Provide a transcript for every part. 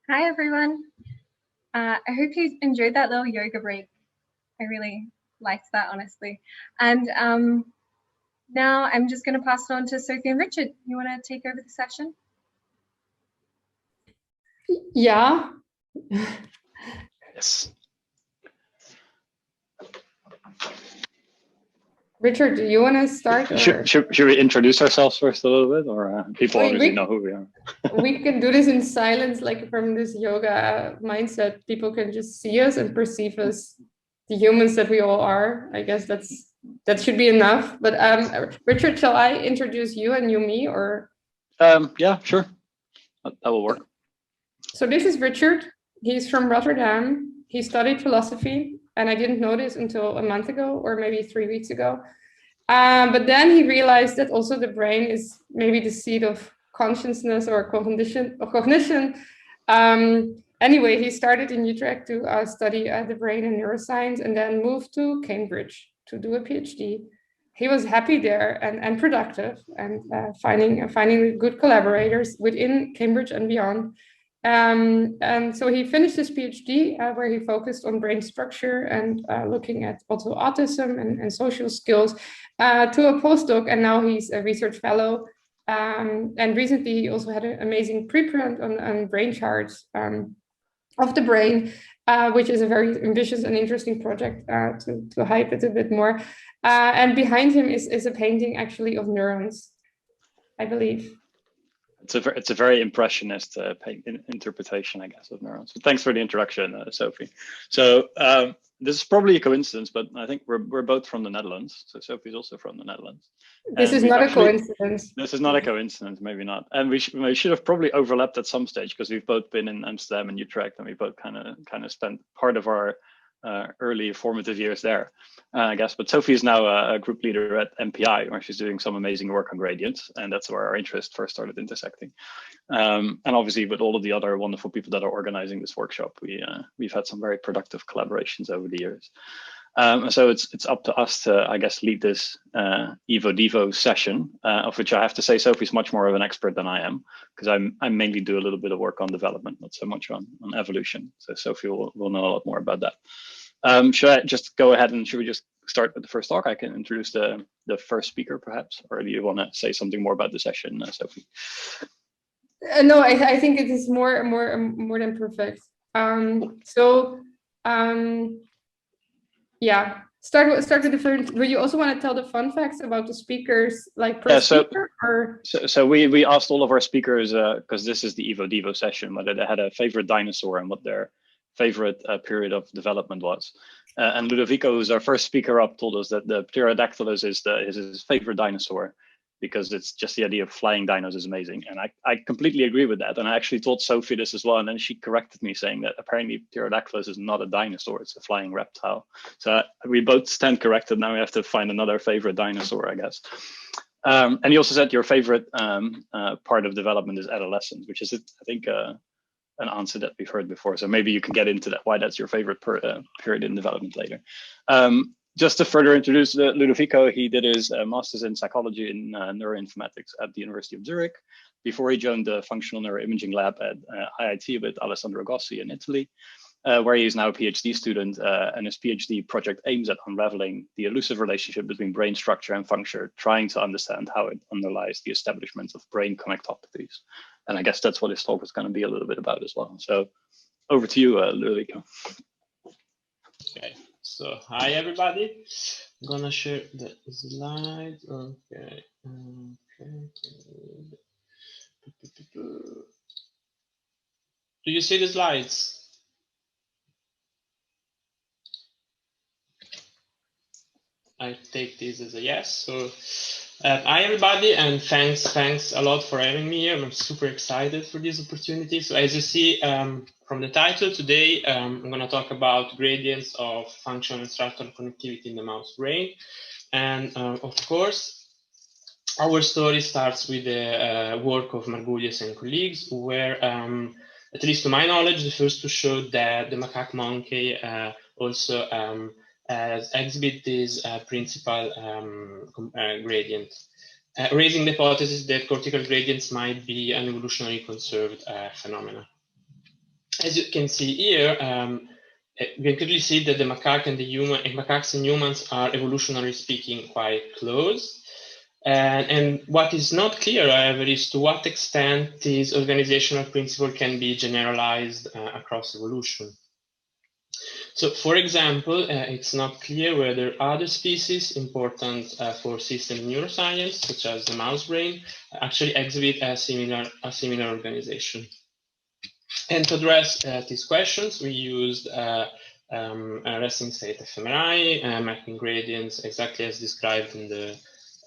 Hi, everyone. I hope you enjoyed that little yoga break. I really liked that, honestly. And now I'm just going to pass it on to Sofie and Richard. You want to take over the session? Yeah. Yes. Richard, do you want to start? Should we introduce ourselves first a little bit, or people obviously know who we are? We can do this in silence, like from this yoga mindset. People can just see us and perceive us, the humans that we all are. I guess that should be enough. But Richard, shall I introduce you and you me, or? Yeah, sure. That will work. So this is Richard. He's from Rotterdam. He studied philosophy. And I didn't know this until a month ago, or maybe 3 weeks ago. But then he realized that also the brain is maybe the seat of consciousness or cognition. Anyway, he started in Utrecht to study the brain and neuroscience, and then moved to Cambridge to do a PhD. He was happy there and productive, and finding good collaborators within Cambridge and beyond. And so he finished his PhD where he focused on brain structure and looking at also autism and social skills to a postdoc, and now he's a research fellow. And recently he also had an amazing preprint on brain charts of the brain, which is a very ambitious and interesting project to hype it a bit more. And behind him is a painting actually of neurons, I believe. It's a very impressionist interpretation, I guess, of neurons. So thanks for the introduction, Sofie. So this is probably a coincidence, but I think we're both from the Netherlands. So Sofie's also from the Netherlands. This is not a coincidence. This is not a coincidence, maybe not. And we should have probably overlapped at some stage, because we've both been in Amsterdam and Utrecht, and we both kind of spent part of our early formative years there, I guess. But Sofie is now a group leader at MPI, where she's doing some amazing work on gradients, and that's where our interest first started intersecting. And obviously, with all of the other wonderful people that are organizing this workshop, we've had some very productive collaborations over the years. So it's up to us to, I guess, lead this Evo-Devo session, of which I have to say Sofie's much more of an expert than I am, because I mainly do a little bit of work on development, not so much on evolution. So Sofie will know a lot more about that. Should I just go ahead and should we just start with the first talk? I can introduce the first speaker, perhaps, or do you want to say something more about the session, Sofie? No, I think it is more than perfect. Yeah, start with the first. Will you also want to tell the fun facts about the speakers, like per speaker? Or? So we asked all of our speakers, because this is the Evo-Devo session, whether they had a favorite dinosaur and what their favorite period of development was. And Ludovico, who's our first speaker up, told us that the pterodactylus is his favorite dinosaur, because it's just the idea of flying dinos is amazing. And I completely agree with that. And I actually told Sofie this as well. And then she corrected me, saying that apparently pterodactylus is not a dinosaur, it's a flying reptile. So we both stand corrected. Now we have to find another favorite dinosaur, I guess. And he also said your favorite part of development is adolescence, which is, I think, an answer that we've heard before. So maybe you can get into that, why that's your favorite period in development later. Just to further introduce Ludovico, he did his master's in psychology in neuroinformatics at the University of Zurich, before he joined the functional neuroimaging lab at IIT with Alessandro Gossi in Italy, where he is now a PhD student, and his PhD project aims at unraveling the elusive relationship between brain structure and function, trying to understand how it underlies the establishment of brain connectopathies. And I guess that's what his talk is going to be a little bit about as well. So over to you, Ludovico. Okay. So, hi everybody. I'm gonna share the slide. Okay. Do you see the slides? I take this as a yes. So, hi everybody, and thanks a lot for having me here. I'm super excited for this opportunity. So, as you see from the title today, I'm going to talk about gradients of functional and structural connectivity in the mouse brain. And of course, our story starts with the work of Margulies and colleagues, who were, at least to my knowledge, the first to show that the macaque monkey also exhibit this principal gradient, raising the hypothesis that cortical gradients might be an evolutionarily conserved phenomenon. As you can see here, we can clearly see that the macaque and the human, macaques and humans are evolutionarily speaking quite close. And what is not clear, however, is to what extent this organizational principle can be generalized across evolution. So, for example, it's not clear whether other species important for system neuroscience, such as the mouse brain, actually exhibit a similar organization. And to address these questions, we used a resting state fMRI, mapping gradients exactly as described in the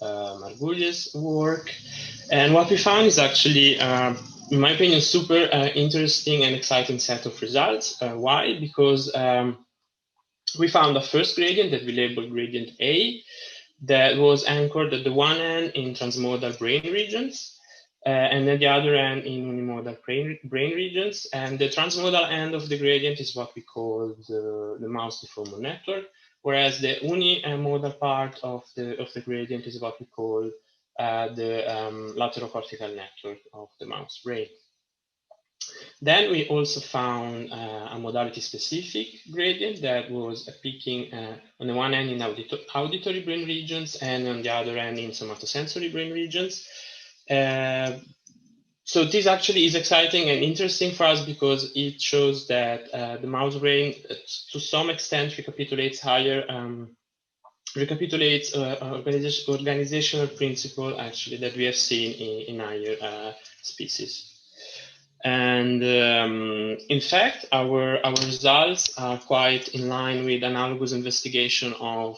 Margulies' work. And what we found is actually, in my opinion, super interesting and exciting set of results. Why? Because we found a first gradient that we labeled gradient A that was anchored at the one end in transmodal brain regions, and at the other end in unimodal brain regions. And the transmodal end of the gradient is what we call the mouse deformal network, whereas the unimodal part of the gradient is what we call the lateral cortical network of the mouse brain. Then we also found a modality-specific gradient that was peaking on the one end in auditory brain regions and on the other end in somatosensory brain regions. So this actually is exciting and interesting for us because it shows that the mouse brain, to some extent, recapitulates organizational principle actually that we have seen in higher species. And in fact, our results are quite in line with analogous investigation of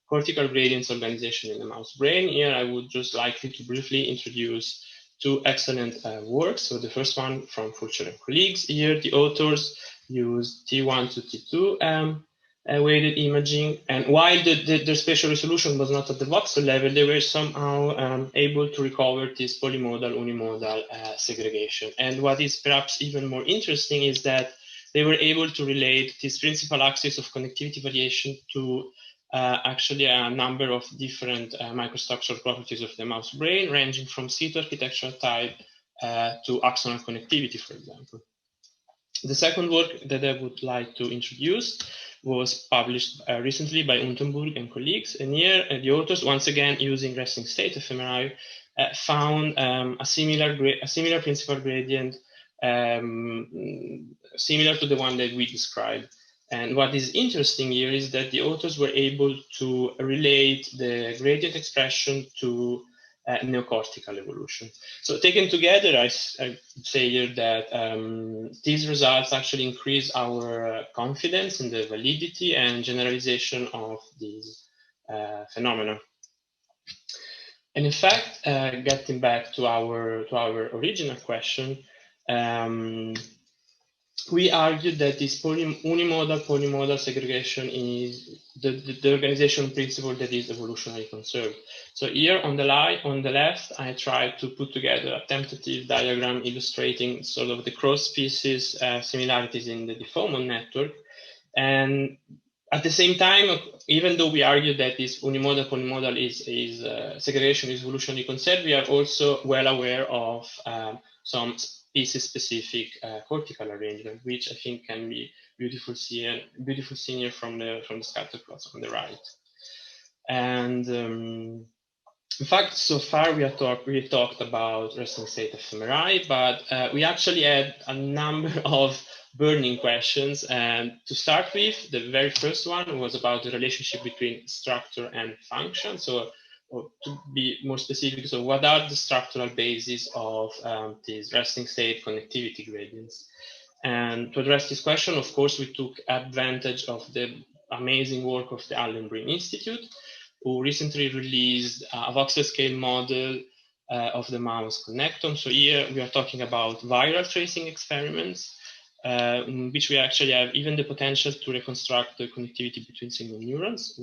cortical gradients organization in the mouse brain. Here, I would just like to briefly introduce two excellent works. So the first one from Fulcher and colleagues. Here, the authors use T1 to T2 weighted imaging, and while their spatial resolution was not at the voxel level, they were somehow able to recover this polymodal unimodal segregation. And what is perhaps even more interesting is that they were able to relate this principal axis of connectivity variation to actually a number of different microstructural properties of the mouse brain, ranging from seat architectural type to axonal connectivity, for example. The second work that I would like to introduce was published recently by Unterburg and colleagues. And here, the authors, once again, using resting state fMRI, found a similar principal gradient, similar to the one that we described. And what is interesting here is that the authors were able to relate the gradient expression to neocortical evolution. So taken together, I say here that these results actually increase our confidence in the validity and generalization of these phenomena. And in fact, getting back to our original question, we argued that this unimodal segregation is the organizational principle that is evolutionarily conserved. So here on the left, I tried to put together a tentative diagram illustrating sort of the cross-species similarities in the deformal network. And at the same time, even though we argue that this unimodal is segregation is evolutionarily conserved, we are also well aware of some species-specific cortical arrangement, which I think can be beautiful seen here from the scatter plots on the right. And in fact, so far we talked about resting state fMRI, but we actually had a number of burning questions. And to start with, the very first one was about the relationship between structure and function. So, to be more specific, so what are the structural bases of these resting state connectivity gradients? And to address this question, of course, we took advantage of the amazing work of the Allen Brain Institute, who recently released a voxel scale model of the mouse connectome. So here we are talking about viral tracing experiments, in which we actually have even the potential to reconstruct the connectivity between single neurons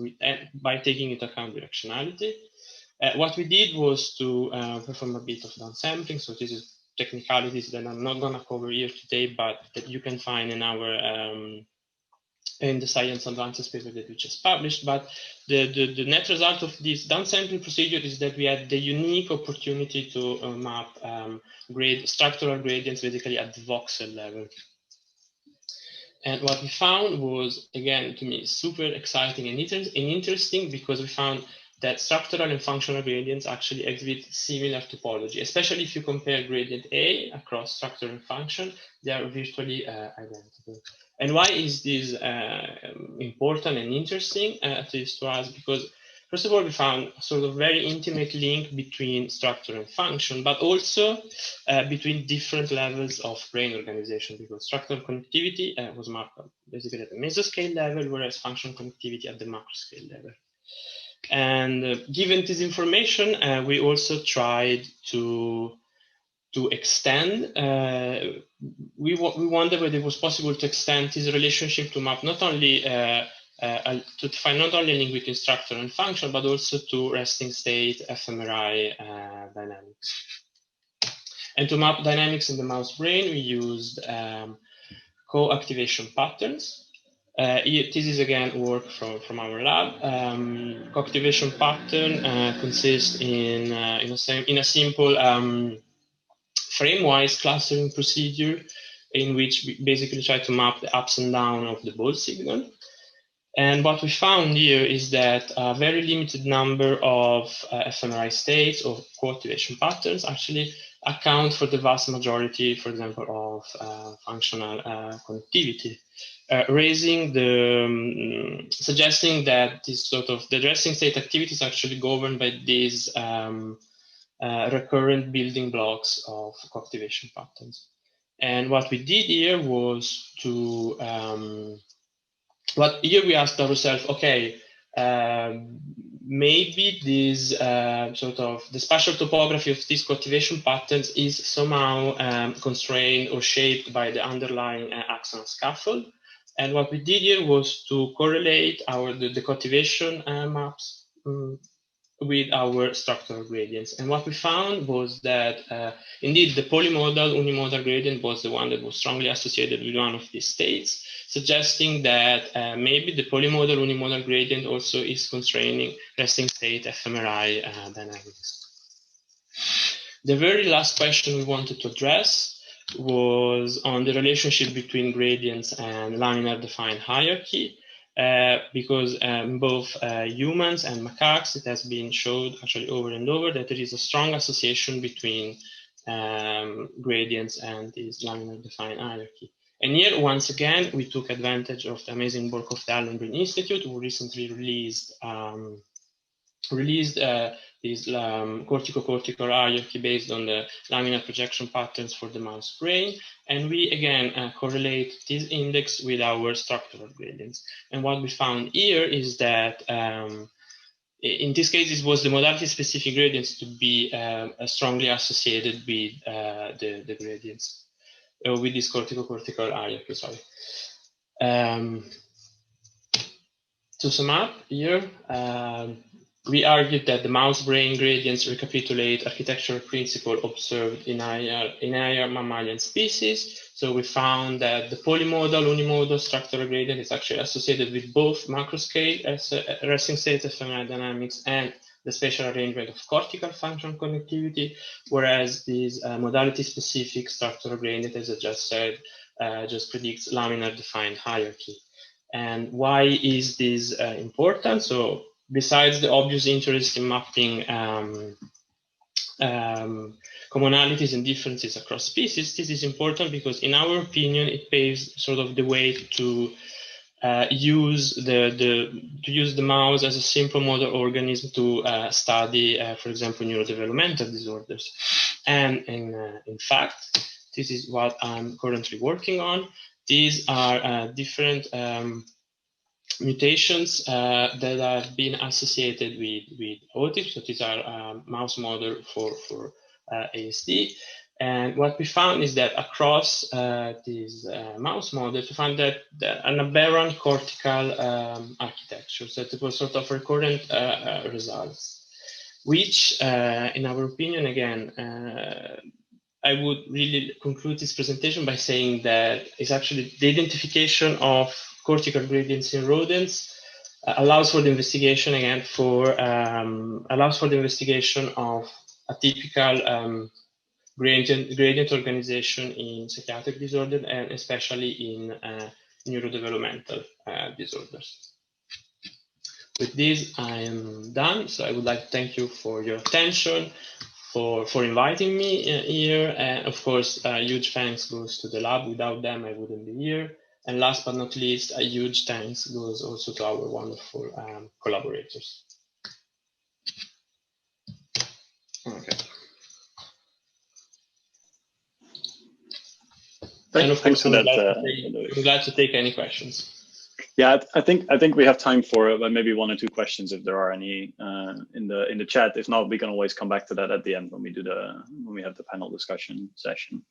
by taking into account directionality. What we did was to perform a bit of downsampling. So this is technicalities that I'm not going to cover here today, but that you can find in our in the Science Advances paper that we just published. But the net result of this downsampling procedure is that we had the unique opportunity to map structural gradients basically at the voxel level. And what we found was, again, to me, super exciting and interesting, because we found that structural and functional gradients actually exhibit similar topology, especially if you compare gradient A across structure and function, they are virtually identical. And why is this important and interesting, at least to us? Because first of all, we found a sort of very intimate link between structure and function, but also between different levels of brain organization, because structural connectivity was mapped basically at the mesoscale level, whereas functional connectivity at the macroscale level. And given this information, we also tried to extend. We wondered whether it was possible to extend this relationship to map not only to find not only a link between structure and function, but also to resting state fMRI dynamics. And to map dynamics in the mouse brain, we used co-activation patterns. This is again work from our lab. Co-activation pattern consists in a simple frame-wise clustering procedure in which we basically try to map the ups and downs of the ball signal. And what we found here is that a very limited number of fMRI states or co-activation patterns actually account for the vast majority, for example, of functional connectivity. Raising the suggesting that this sort of the resting state activity is actually governed by these recurrent building blocks of co-activation patterns. And what we did here was to we asked ourselves, okay, maybe this sort of the spatial topography of these co-activation patterns is somehow constrained or shaped by the underlying axonal scaffold. And what we did here was to correlate the co-activation maps with our structural gradients. And what we found was that indeed the polymodal unimodal gradient was the one that was strongly associated with one of these states, suggesting that maybe the polymodal unimodal gradient also is constraining resting state fMRI dynamics. The very last question we wanted to address was on the relationship between gradients and laminar defined hierarchy, because both humans and macaques, it has been showed actually over and over that there is a strong association between gradients and this laminar defined hierarchy. And here, once again, we took advantage of the amazing work of the Allen Brain Institute, who recently released this cortical hierarchy based on the laminar projection patterns for the mouse brain. And we, again, correlate this index with our structural gradients. And what we found here is that in this case, it was the modality-specific gradients to be strongly associated with the gradients, with this cortical hierarchy, sorry. To sum up here, we argued that the mouse brain gradients recapitulate architectural principle observed in higher mammalian species. So we found that the polymodal unimodal structural gradient is actually associated with both macroscale resting state fMRI dynamics and the spatial arrangement of cortical function connectivity, whereas this modality-specific structural gradient, as I just said, just predicts laminar defined hierarchy. And why is this important? So besides the obvious interest in mapping commonalities and differences across species, this is important because, in our opinion, it paves sort of the way to use the mouse as a simple model organism to study, for example, neurodevelopmental disorders. And in fact, this is what I'm currently working on. These are different mutations that have been associated with autism. So these are mouse model for ASD. And what we found is that across these mouse models, we found that an aberrant cortical architecture. So it was sort of recurrent results, which, in our opinion, again, I would really conclude this presentation by saying that it's actually the identification of cortical gradients in rodents, allows for the investigation again allows for the investigation of a typical gradient organization in psychiatric disorder and especially in neurodevelopmental disorders. With this, I am done. So I would like to thank you for your attention, for inviting me here. And of course, a huge thanks goes to the lab. Without them, I wouldn't be here. And last but not least, a huge thanks goes also to our wonderful collaborators. Okay. And of course, I'm glad to take any questions. Yeah, I think we have time for maybe 1 or 2 questions if there are any in the chat. If not, we can always come back to that at the end when we have the panel discussion session.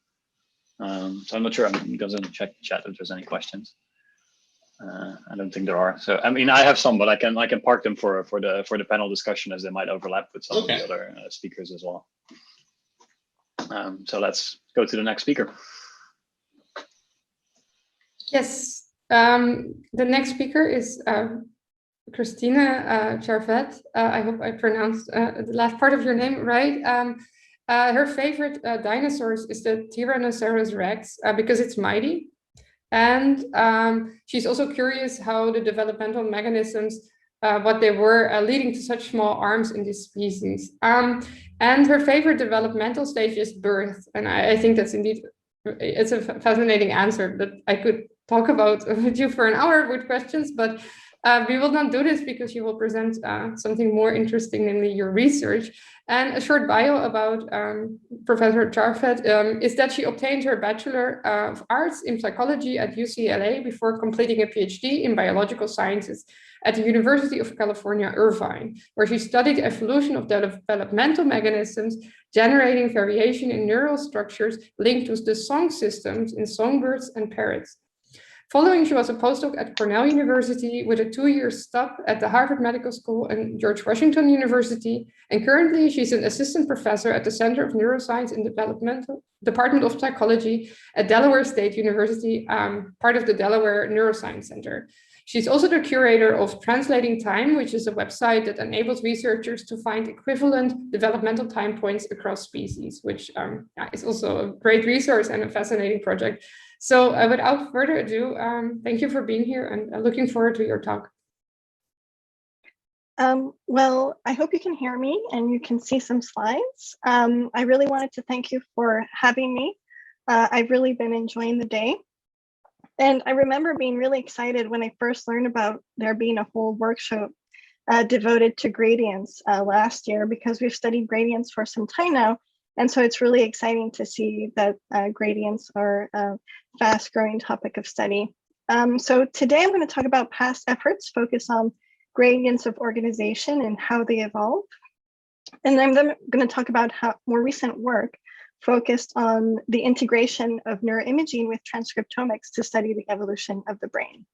So I'm not sure. I'm going to check the chat if there's any questions. I don't think there are. So I mean, I have some, but I can park them for the panel discussion as they might overlap with some of the other speakers as well. So let's go to the next speaker. Yes. The next speaker is Christina Charvet. I hope I pronounced the last part of your name right. Her favorite dinosaurs is the Tyrannosaurus Rex because it's mighty. And she's also curious how the developmental mechanisms, what they were leading to such small arms in this species. And her favorite developmental stage is birth. And I think that's indeed, it's a fascinating answer that I could talk about with you for an hour with questions, but we will not do this because you will present something more interesting, namely your research. And a short bio about Professor Charvet is that she obtained her Bachelor of Arts in Psychology at UCLA before completing a PhD in Biological Sciences at the University of California, Irvine, where she studied evolution of developmental mechanisms generating variation in neural structures linked with the song systems in songbirds and parrots. Following, she was a postdoc at Cornell University with a 2-year stop at the Harvard Medical School and George Washington University. And currently, she's an assistant professor at the Center of Neuroscience and Department of Psychology at Delaware State University, part of the Delaware Neuroscience Center. She's also the curator of Translating Time, which is a website that enables researchers to find equivalent developmental time points across species, which is also a great resource and a fascinating project. So without further ado, thank you for being here and looking forward to your talk. Well, I hope you can hear me and you can see some slides. I really wanted to thank you for having me. I've really been enjoying the day. And I remember being really excited when I first learned about there being a whole workshop devoted to gradients last year, because we've studied gradients for some time now. And so it's really exciting to see that gradients are a fast growing topic of study. So today I'm going to talk about past efforts focused on gradients of organization and how they evolve. And I'm then going to talk about how more recent work focused on the integration of neuroimaging with transcriptomics to study the evolution of the brain.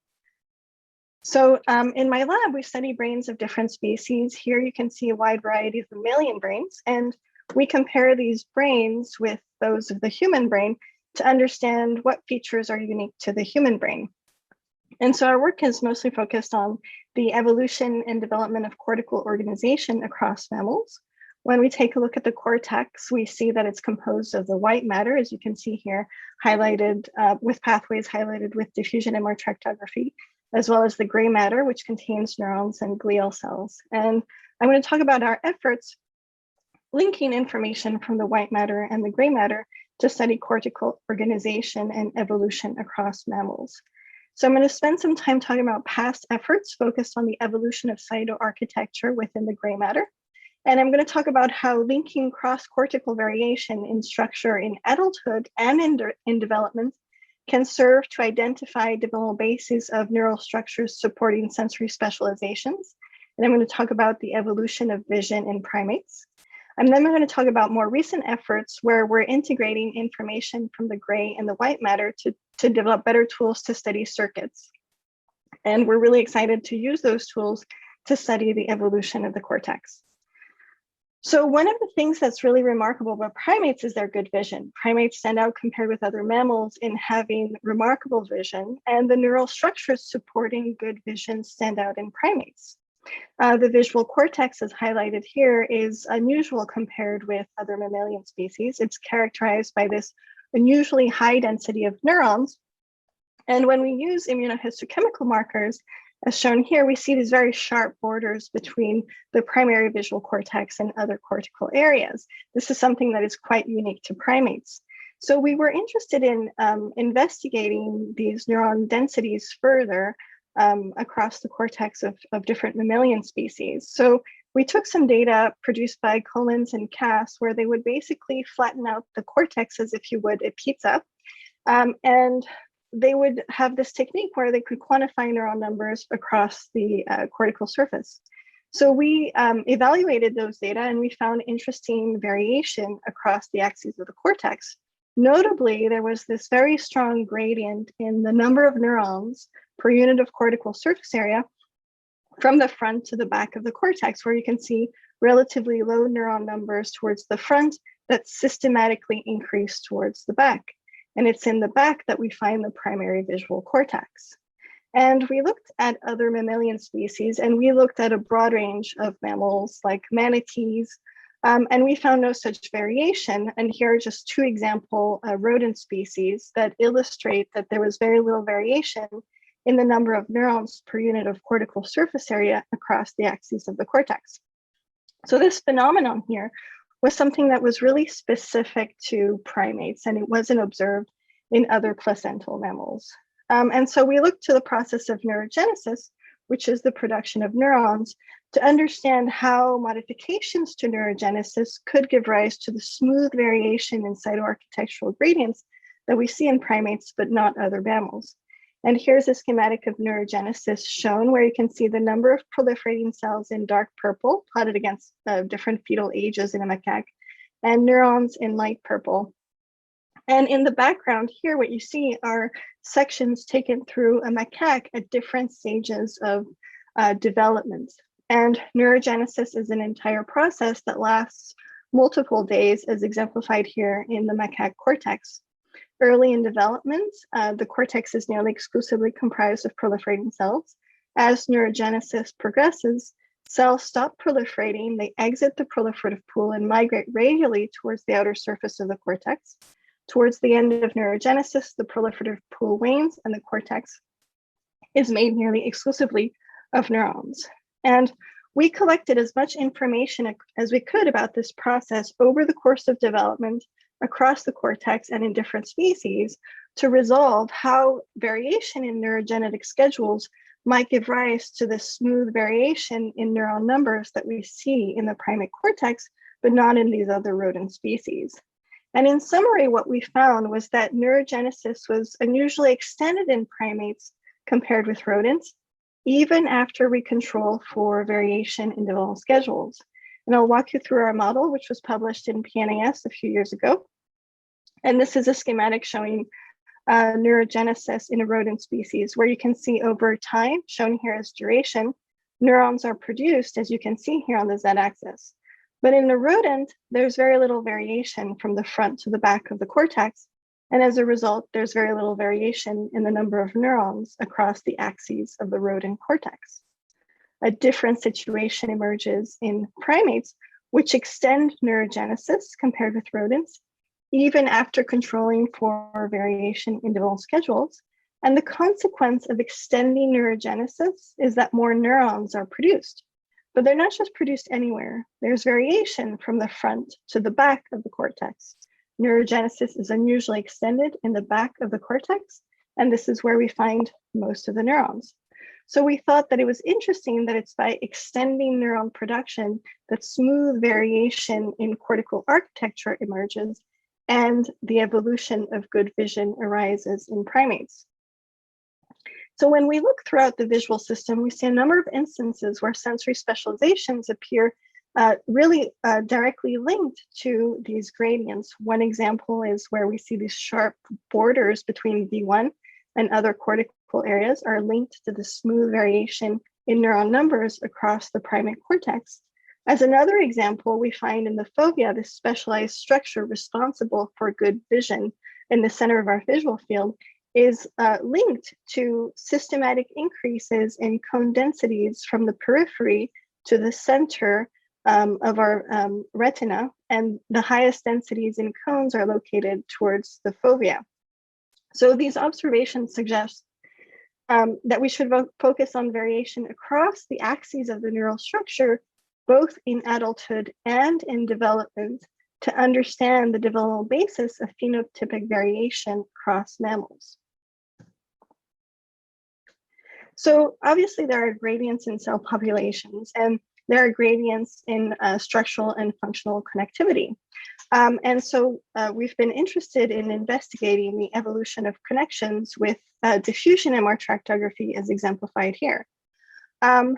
So in my lab, we study brains of different species. Here you can see a wide variety of mammalian brains, and we compare these brains with those of the human brain to understand what features are unique to the human brain. And so our work is mostly focused on the evolution and development of cortical organization across mammals. When we take a look at the cortex, we see that it's composed of the white matter, as you can see here, highlighted with pathways highlighted with diffusion MR tractography, as well as the gray matter, which contains neurons and glial cells. And I'm going to talk about our efforts linking information from the white matter and the gray matter to study cortical organization and evolution across mammals. So I'm going to spend some time talking about past efforts focused on the evolution of cytoarchitecture within the gray matter. And I'm going to talk about how linking cross-cortical variation in structure in adulthood and in development can serve to identify developmental bases of neural structures supporting sensory specializations. And I'm going to talk about the evolution of vision in primates. And then we're going to talk about more recent efforts where we're integrating information from the gray and the white matter to develop better tools to study circuits. And we're really excited to use those tools to study the evolution of the cortex. So one of the things that's really remarkable about primates is their good vision. Primates stand out compared with other mammals in having remarkable vision, and the neural structures supporting good vision stand out in primates. The visual cortex, as highlighted here, is unusual compared with other mammalian species. It's characterized by this unusually high density of neurons. And when we use immunohistochemical markers, as shown here, we see these very sharp borders between the primary visual cortex and other cortical areas. This is something that is quite unique to primates. So we were interested in investigating these neuron densities further across the cortex of different mammalian species. So we took some data produced by Collins and Cass, where they would basically flatten out the cortex as if you would a pizza. And they would have this technique where they could quantify neuron numbers across the cortical surface. So we evaluated those data, and we found interesting variation across the axes of the cortex. Notably, there was this very strong gradient in the number of neurons per unit of cortical surface area from the front to the back of the cortex, where you can see relatively low neuron numbers towards the front that systematically increase towards the back. And it's in the back that we find the primary visual cortex. And we looked at other mammalian species, and we looked at a broad range of mammals like manatees, and we found no such variation. And here are just two example rodent species that illustrate that there was very little variation in the number of neurons per unit of cortical surface area across the axes of the cortex. So this phenomenon here was something that was really specific to primates, and it wasn't observed in other placental mammals. And so we looked to the process of neurogenesis, which is the production of neurons, to understand how modifications to neurogenesis could give rise to the smooth variation in cytoarchitectural gradients that we see in primates, but not other mammals. And here's a schematic of neurogenesis shown, where you can see the number of proliferating cells in dark purple plotted against different fetal ages in a macaque, and neurons in light purple. And in the background here, what you see are sections taken through a macaque at different stages of development. And neurogenesis is an entire process that lasts multiple days, as exemplified here in the macaque cortex. Early in development, the cortex is nearly exclusively comprised of proliferating cells. As neurogenesis progresses, cells stop proliferating, they exit the proliferative pool and migrate radially towards the outer surface of the cortex. Towards the end of neurogenesis, the proliferative pool wanes and the cortex is made nearly exclusively of neurons. And we collected as much information as we could about this process over the course of development across the cortex and in different species to resolve how variation in neurogenetic schedules might give rise to the smooth variation in neuron numbers that we see in the primate cortex, but not in these other rodent species. And in summary, what we found was that neurogenesis was unusually extended in primates compared with rodents, even after we control for variation in development schedules. And I'll walk you through our model, which was published in PNAS a few years ago. And this is a schematic showing neurogenesis in a rodent species, where you can see over time, shown here as duration, neurons are produced, as you can see here on the z-axis. But in the rodent, there's very little variation from the front to the back of the cortex. And as a result, there's very little variation in the number of neurons across the axes of the rodent cortex. A different situation emerges in primates, which extend neurogenesis compared with rodents, even after controlling for variation in development schedules. And the consequence of extending neurogenesis is that more neurons are produced. But they're not just produced anywhere. There's variation from the front to the back of the cortex. Neurogenesis is unusually extended in the back of the cortex, and this is where we find most of the neurons. So we thought that it was interesting that it's by extending neuron production that smooth variation in cortical architecture emerges, and the evolution of good vision arises in primates. So when we look throughout the visual system, we see a number of instances where sensory specializations appear really directly linked to these gradients. One example is where we see these sharp borders between V1 and other cortical areas are linked to the smooth variation in neuron numbers across the primate cortex. As another example, we find in the fovea this specialized structure responsible for good vision in the center of our visual field is linked to systematic increases in cone densities from the periphery to the center of our retina, and the highest densities in cones are located towards the fovea. So these observations suggest that we should focus on variation across the axes of the neural structure, both in adulthood and in development, to understand the developmental basis of phenotypic variation across mammals. So obviously there are gradients in cell populations, and there are gradients in structural and functional connectivity. And so we've been interested in investigating the evolution of connections with diffusion MR tractography as exemplified here. Now,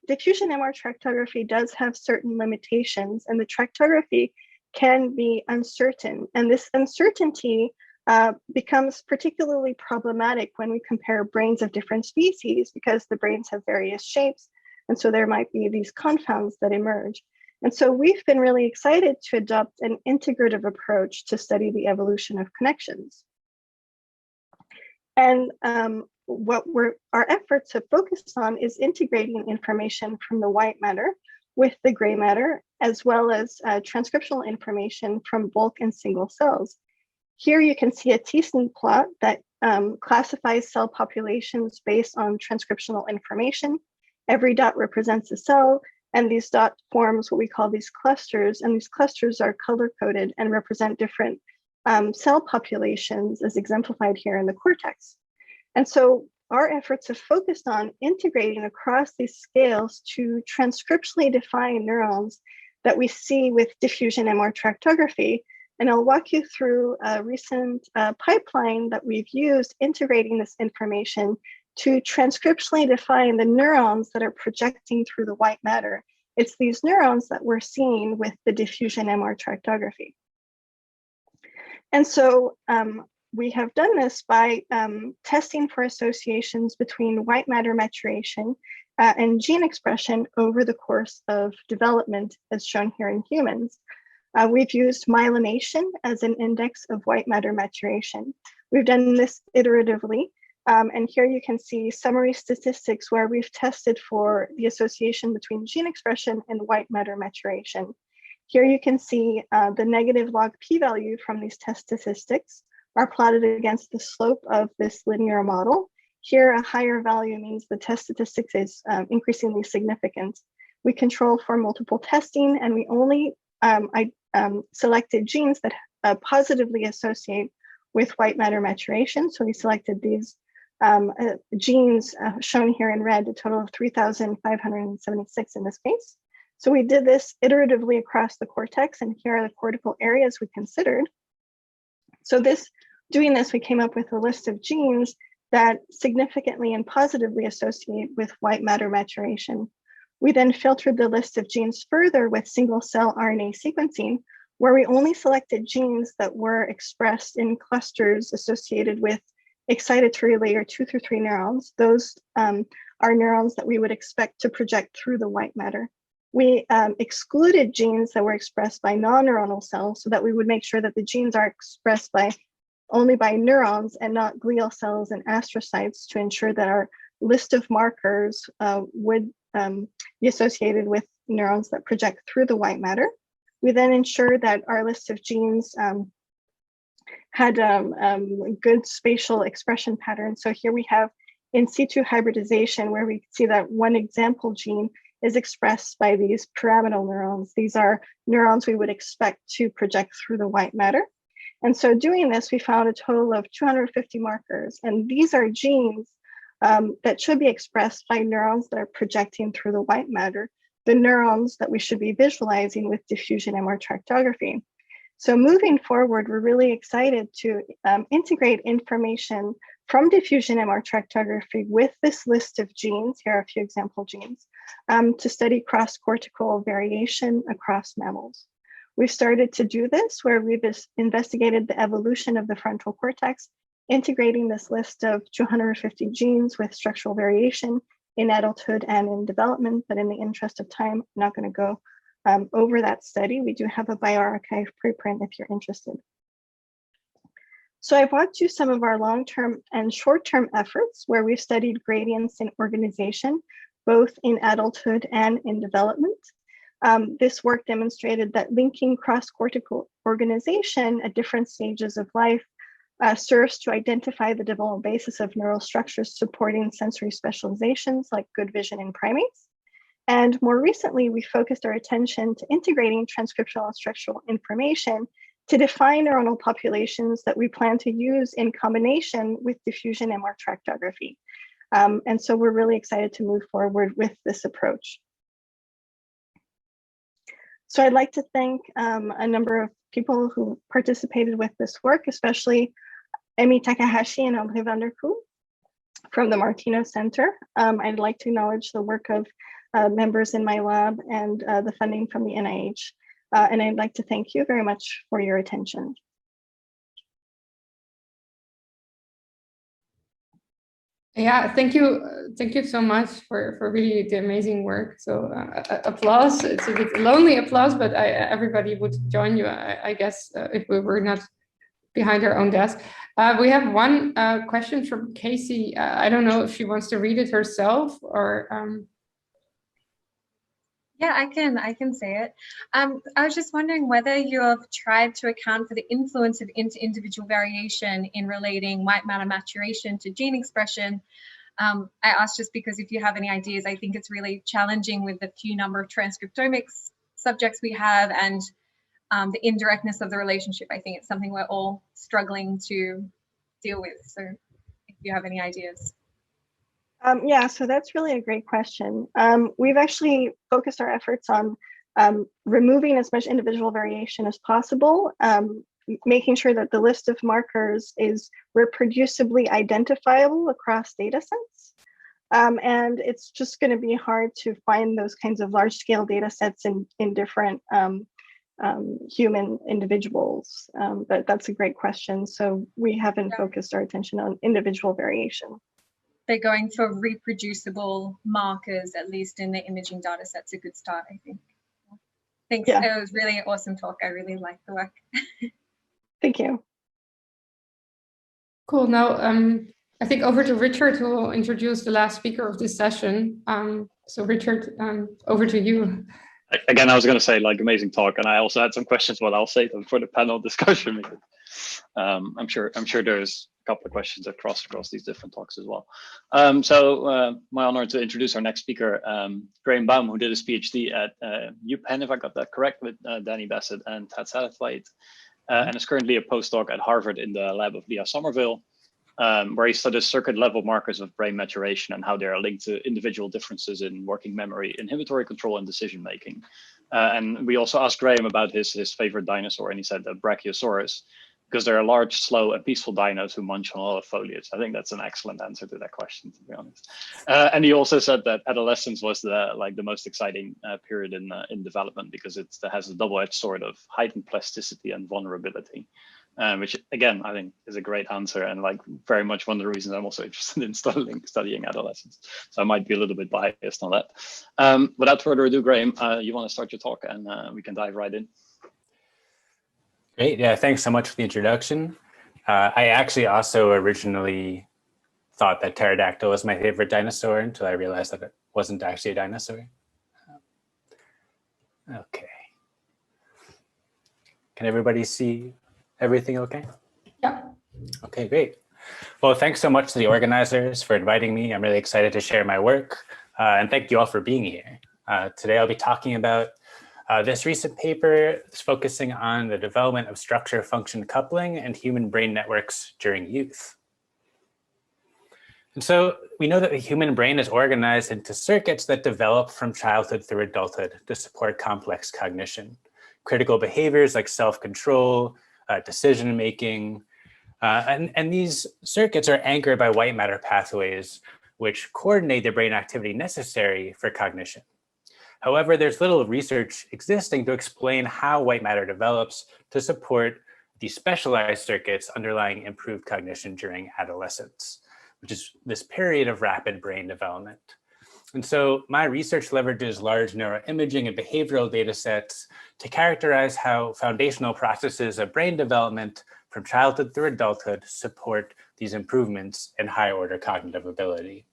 diffusion MR tractography does have certain limitations, and the tractography can be uncertain. And this uncertainty becomes particularly problematic when we compare brains of different species, because the brains have various shapes, and so there might be these confounds that emerge. And so we've been really excited to adopt an integrative approach to study the evolution of connections. And what our efforts have focused on is integrating information from the white matter with the gray matter, as well as transcriptional information from bulk and single cells. Here you can see a Thiessen plot that classifies cell populations based on transcriptional information. Every dot represents a cell, and these dots forms what we call these clusters, and these clusters are color-coded and represent different cell populations as exemplified here in the cortex. And so our efforts have focused on integrating across these scales to transcriptionally define neurons that we see with diffusion MR tractography. And I'll walk you through a recent pipeline that we've used integrating this information to transcriptionally define the neurons that are projecting through the white matter. It's these neurons that we're seeing with the diffusion MR tractography. And so we have done this by testing for associations between white matter maturation and gene expression over the course of development, as shown here in humans. We've used myelination as an index of white matter maturation. We've done this iteratively. And here you can see summary statistics where we've tested for the association between gene expression and white matter maturation. Here you can see the negative log p-value from these test statistics are plotted against the slope of this linear model. Here, a higher value means the test statistics is increasingly significant. We control for multiple testing, and we only selected genes that positively associate with white matter maturation. So we selected these genes shown here in red, a total of 3,576 in this case. So we did this iteratively across the cortex, and here are the cortical areas we considered. So doing this, we came up with a list of genes that significantly and positively associate with white matter maturation. We then filtered the list of genes further with single cell RNA sequencing, where we only selected genes that were expressed in clusters associated with excitatory layer 2 through 3 neurons. Those are neurons that we would expect to project through the white matter. We excluded genes that were expressed by non-neuronal cells so that we would make sure that the genes are expressed only by neurons and not glial cells and astrocytes, to ensure that our list of markers would be associated with neurons that project through the white matter. We then ensured that our list of genes had good spatial expression patterns. So here we have in situ hybridization, where we see that one example gene is expressed by these pyramidal neurons. These are neurons we would expect to project through the white matter. And so doing this, we found a total of 250 markers. And these are genes that should be expressed by neurons that are projecting through the white matter, the neurons that we should be visualizing with diffusion MR tractography. So moving forward, we're really excited to integrate information from diffusion MR tractography with this list of genes. Here are a few example genes to study cross-cortical variation across mammals. We've started to do this where we've investigated the evolution of the frontal cortex, integrating this list of 250 genes with structural variation in adulthood and in development, but in the interest of time, I'm not going to go over that study. We do have a bioarchive preprint if you're interested. So I've walked through some of our long-term and short-term efforts where we've studied gradients in organization, both in adulthood and in development. This work demonstrated that linking cross-cortical organization at different stages of life serves to identify the developmental basis of neural structures supporting sensory specializations like good vision in primates. And more recently, we focused our attention to integrating transcriptional and structural information to define neuronal populations that we plan to use in combination with diffusion MR tractography. And so we're really excited to move forward with this approach. So I'd like to thank a number of people who participated with this work, especially Emi Takahashi and André van der Koe from the Martino Center. I'd like to acknowledge the work of members in my lab and the funding from the NIH. And I'd like to thank you very much for your attention. Yeah, thank you so much for really the amazing work. So applause. It's a bit lonely applause, but everybody would join you, I guess, if we were not behind our own desk. We have one question from Casey. I don't know if she wants to read it herself or. Yeah, I can say it. I was just wondering whether you have tried to account for the influence of inter-individual variation in relating white matter maturation to gene expression. I asked just because if you have any ideas, I think it's really challenging with the few number of transcriptomics subjects we have and the indirectness of the relationship. I think it's something we're all struggling to deal with. So if you have any ideas. Yeah, so that's really a great question. We've actually focused our efforts on removing as much individual variation as possible, making sure that the list of markers is reproducibly identifiable across data sets. And it's just going to be hard to find those kinds of large scale data sets in different human individuals. But that's a great question. So we haven't focused our attention on individual variation. They're going for reproducible markers, at least in the imaging data set's a good start, I think. Thanks. Yeah. It was really an awesome talk. I really liked the work. Thank you. Cool. Now, I think over to Richard, who will introduce the last speaker of this session. So Richard, over to you. Again, I was going to say, like, amazing talk, and I also had some questions, but I'll save them for the panel discussion. I'm sure there's a couple of questions that cross these different talks as well. My honor to introduce our next speaker, Graham Baum, who did his PhD at UPenn, if I got that correct, with Danny Bassett and Tad Satterthwaite, and is currently a postdoc at Harvard in the lab of Leah Somerville, where he studies circuit level markers of brain maturation and how they are linked to individual differences in working memory, inhibitory control, and decision making. And we also asked Graham about his favorite dinosaur, and he said the Brachiosaurus, because they're large, slow, and peaceful dinos who munch on a lot of foliage. I think that's an excellent answer to that question, to be honest. And he also said that adolescence was the most exciting period in development because it has a double-edged sword of heightened plasticity and vulnerability, which again I think is a great answer and like very much one of the reasons I'm also interested in studying adolescence. So I might be a little bit biased on that. Without further ado, Graham, you want to start your talk and we can dive right in. Great. Yeah, thanks so much for the introduction. I actually also originally thought that pterodactyl was my favorite dinosaur until I realized that it wasn't actually a dinosaur. Okay. Can everybody see everything okay? Yeah. Okay, great. Well, thanks so much to the organizers for inviting me. I'm really excited to share my work. And thank you all for being here. Today I'll be talking about this recent paper is focusing on the development of structure-function coupling and human brain networks during youth. And so we know that the human brain is organized into circuits that develop from childhood through adulthood to support complex cognition. Critical behaviors like self-control, decision-making, and these circuits are anchored by white matter pathways, which coordinate the brain activity necessary for cognition. However, there's little research existing to explain how white matter develops to support the specialized circuits underlying improved cognition during adolescence, which is this period of rapid brain development. And so my research leverages large neuroimaging and behavioral data sets to characterize how foundational processes of brain development from childhood through adulthood support these improvements in higher order cognitive ability.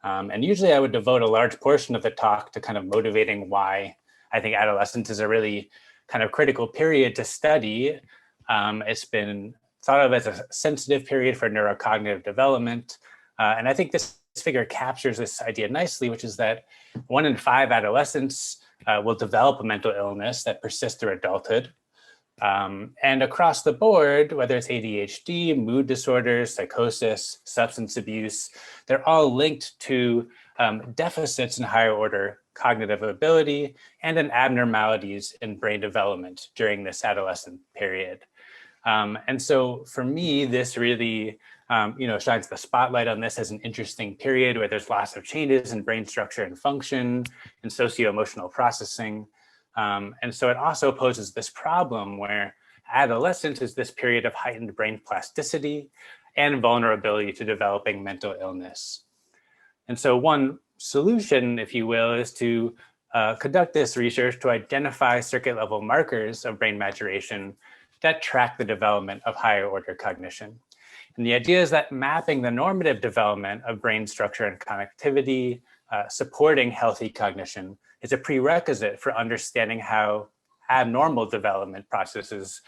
And usually I would devote a large portion of the talk to kind of motivating why I think adolescence is a really kind of critical period to study. It's been thought of as a sensitive period for neurocognitive development. And I think this figure captures this idea nicely, which is that 1 in 5 adolescents will develop a mental illness that persists through adulthood. And across the board, whether it's ADHD, mood disorders, psychosis, substance abuse, they're all linked to deficits in higher order cognitive ability and in abnormalities in brain development during this adolescent period. And so for me, this really shines the spotlight on this as an interesting period where there's lots of changes in brain structure and function and socio-emotional processing. And so it also poses this problem where adolescence is this period of heightened brain plasticity and vulnerability to developing mental illness. And so one solution, if you will, is to conduct this research to identify circuit level markers of brain maturation that track the development of higher order cognition. And the idea is that mapping the normative development of brain structure and connectivity, supporting healthy cognition, is a prerequisite for understanding how abnormal development processes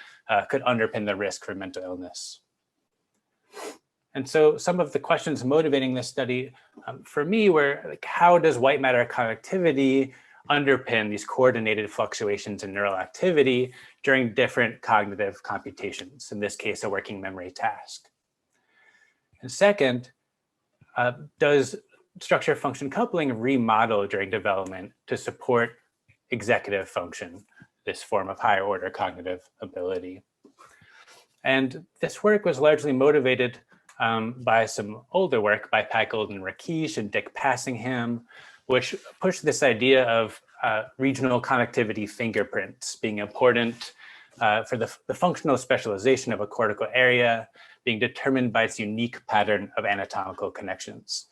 could underpin the risk for mental illness. And so some of the questions motivating this study for me were, like, how does white matter connectivity underpin these coordinated fluctuations in neural activity during different cognitive computations, in this case, a working memory task? And second, does structure function coupling remodel during development to support executive function, this form of higher order cognitive ability? And this work was largely motivated by some older work by Packold and Rakesh and Dick Passingham, which pushed this idea of regional connectivity fingerprints being important for the functional specialization of a cortical area being determined by its unique pattern of anatomical connections.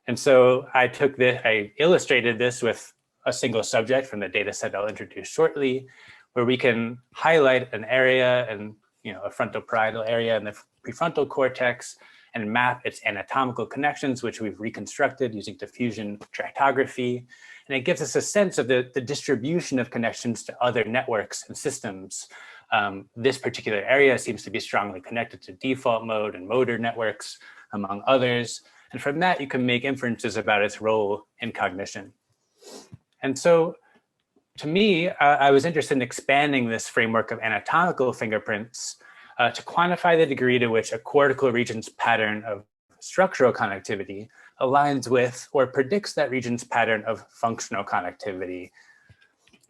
And so I illustrated this with a single subject from the data set I'll introduce shortly, where we can highlight an area and a frontal parietal area in the prefrontal cortex and map its anatomical connections, which we've reconstructed using diffusion tractography. And it gives us a sense of the distribution of connections to other networks and systems. This particular area seems to be strongly connected to default mode and motor networks, among others. And from that, you can make inferences about its role in cognition. And so to me, I was interested in expanding this framework of anatomical fingerprints to quantify the degree to which a cortical region's pattern of structural connectivity aligns with or predicts that region's pattern of functional connectivity.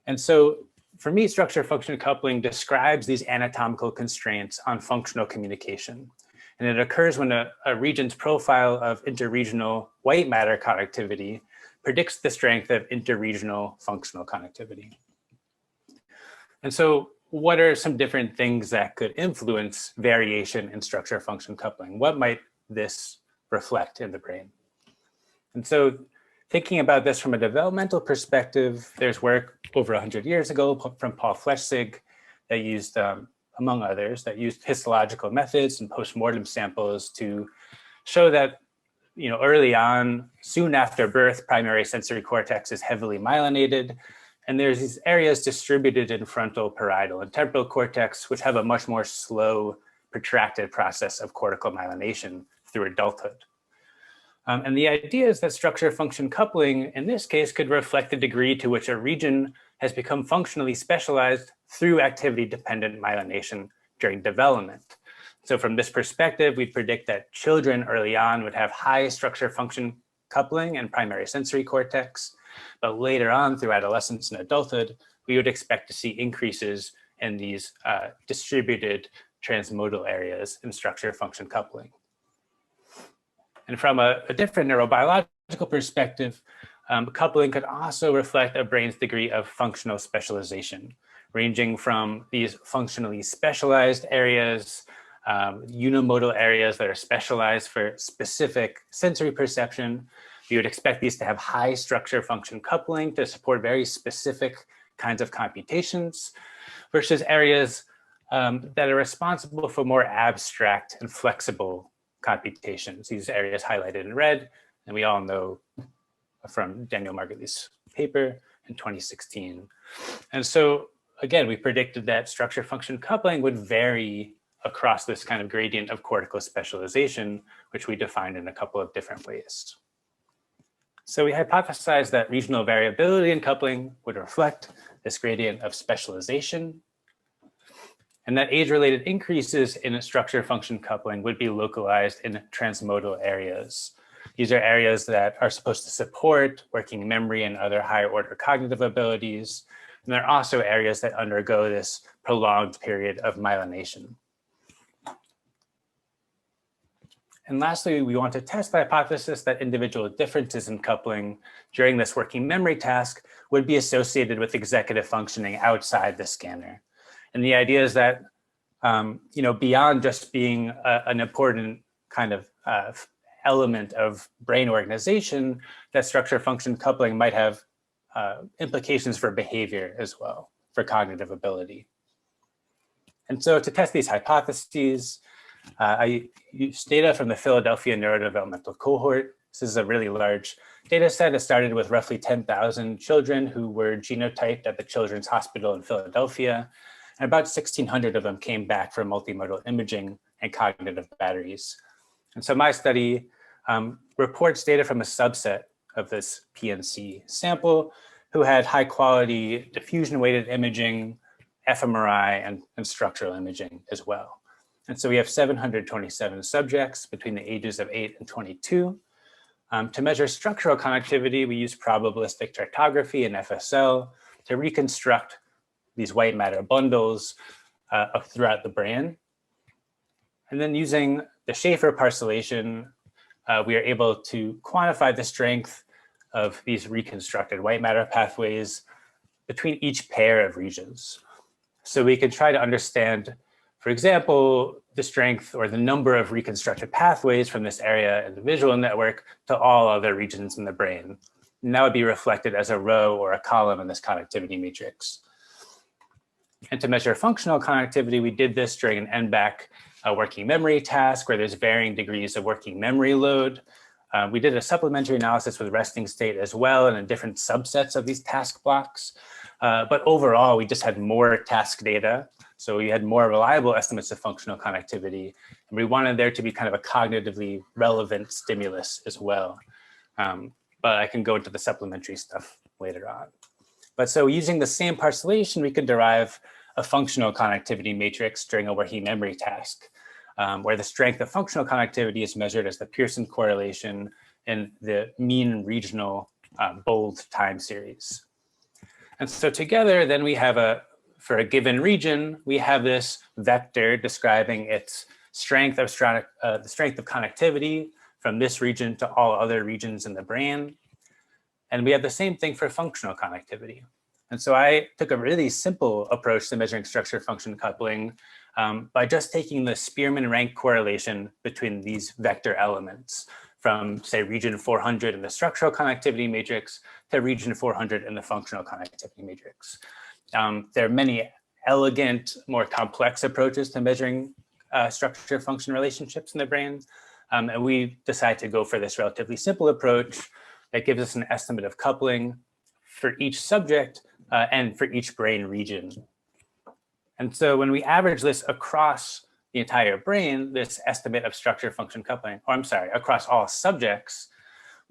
And so for me, structure function coupling describes these anatomical constraints on functional communication. And it occurs when a region's profile of interregional white matter connectivity predicts the strength of interregional functional connectivity. And so what are some different things that could influence variation in structure function coupling? What might this reflect in the brain? And so thinking about this from a developmental perspective, there's work over 100 years ago from Paul Flechsig that used, among others, that used histological methods and postmortem samples to show that early on, soon after birth, primary sensory cortex is heavily myelinated. And there's these areas distributed in frontal, parietal, and temporal cortex, which have a much more slow, protracted process of cortical myelination through adulthood. And the idea is that structure function coupling, in this case, could reflect the degree to which a region has become functionally specialized through activity-dependent myelination during development. So from this perspective, we predict that children early on would have high structure function coupling and primary sensory cortex, but later on through adolescence and adulthood, we would expect to see increases in these distributed transmodal areas in structure function coupling. And from a different neurobiological perspective, coupling could also reflect a brain's degree of functional specialization, ranging from these functionally specialized areas, unimodal areas that are specialized for specific sensory perception, you would expect these to have high structure function coupling to support very specific kinds of computations, versus areas that are responsible for more abstract and flexible computations. These areas highlighted in red, and we all know from Daniel Margulies' paper in 2016. And so again, we predicted that structure function coupling would vary across this kind of gradient of cortical specialization, which we defined in a couple of different ways. So we hypothesized that regional variability in coupling would reflect this gradient of specialization, and that age-related increases in structure function coupling would be localized in transmodal areas. These are areas that are supposed to support working memory and other higher order cognitive abilities. And they're also areas that undergo this prolonged period of myelination. And lastly, we want to test the hypothesis that individual differences in coupling during this working memory task would be associated with executive functioning outside the scanner. And the idea is that, beyond just being an important kind of element of brain organization, that structure function coupling might have implications for behavior as well, for cognitive ability. And so to test these hypotheses, I used data from the Philadelphia neurodevelopmental cohort. This is a really large data set. It started with roughly 10,000 children who were genotyped at the Children's Hospital in Philadelphia. And about 1,600 of them came back for multimodal imaging and cognitive batteries. And so my study reports data from a subset of this PNC sample who had high quality diffusion weighted imaging, fMRI, and structural imaging as well. And so we have 727 subjects between the ages of 8 and 22. To measure structural connectivity, we use probabilistic chartography and FSL to reconstruct these white matter bundles throughout the brain. And then using the Schaefer parcellation, we are able to quantify the strength of these reconstructed white matter pathways between each pair of regions. So we can try to understand, for example, the strength or the number of reconstructed pathways from this area in the visual network to all other regions in the brain. And that would be reflected as a row or a column in this connectivity matrix. And to measure functional connectivity, we did this during an NBAC working memory task where there's varying degrees of working memory load. We did a supplementary analysis with resting state as well and in different subsets of these task blocks. But overall, we just had more task data. So we had more reliable estimates of functional connectivity. And we wanted there to be kind of a cognitively relevant stimulus as well. But I can go into the supplementary stuff later on. But so using the same parcellation, we could derive a functional connectivity matrix during a working memory task, where the strength of functional connectivity is measured as the Pearson correlation in the mean regional bold time series. And so together, then we have for a given region, we have this vector describing its strength of the strength of connectivity from this region to all other regions in the brain. And we have the same thing for functional connectivity. And so I took a really simple approach to measuring structure function coupling by just taking the Spearman rank correlation between these vector elements from, say, region 400 in the structural connectivity matrix to region 400 in the functional connectivity matrix. There are many elegant, more complex approaches to measuring structure function relationships in the brain. And we decided to go for this relatively simple approach that gives us an estimate of coupling for each subject and for each brain region. And so when we average this across the entire brain, this estimate of structure function coupling, across all subjects,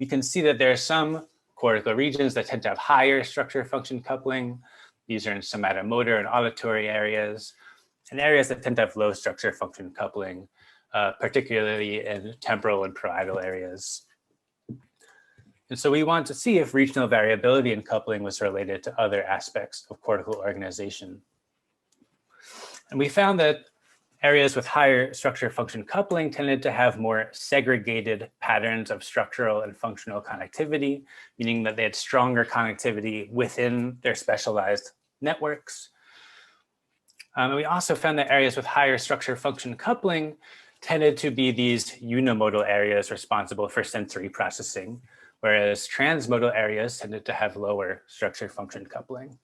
we can see that there are some cortical regions that tend to have higher structure function coupling. These are in somatomotor and auditory areas, and areas that tend to have low structure function coupling, particularly in temporal and parietal areas. And so we want to see if regional variability in coupling was related to other aspects of cortical organization. And we found that areas with higher structure function coupling tended to have more segregated patterns of structural and functional connectivity, meaning that they had stronger connectivity within their specialized networks. And we also found that areas with higher structure function coupling tended to be these unimodal areas responsible for sensory processing, whereas transmodal areas tended to have lower structure-function coupling.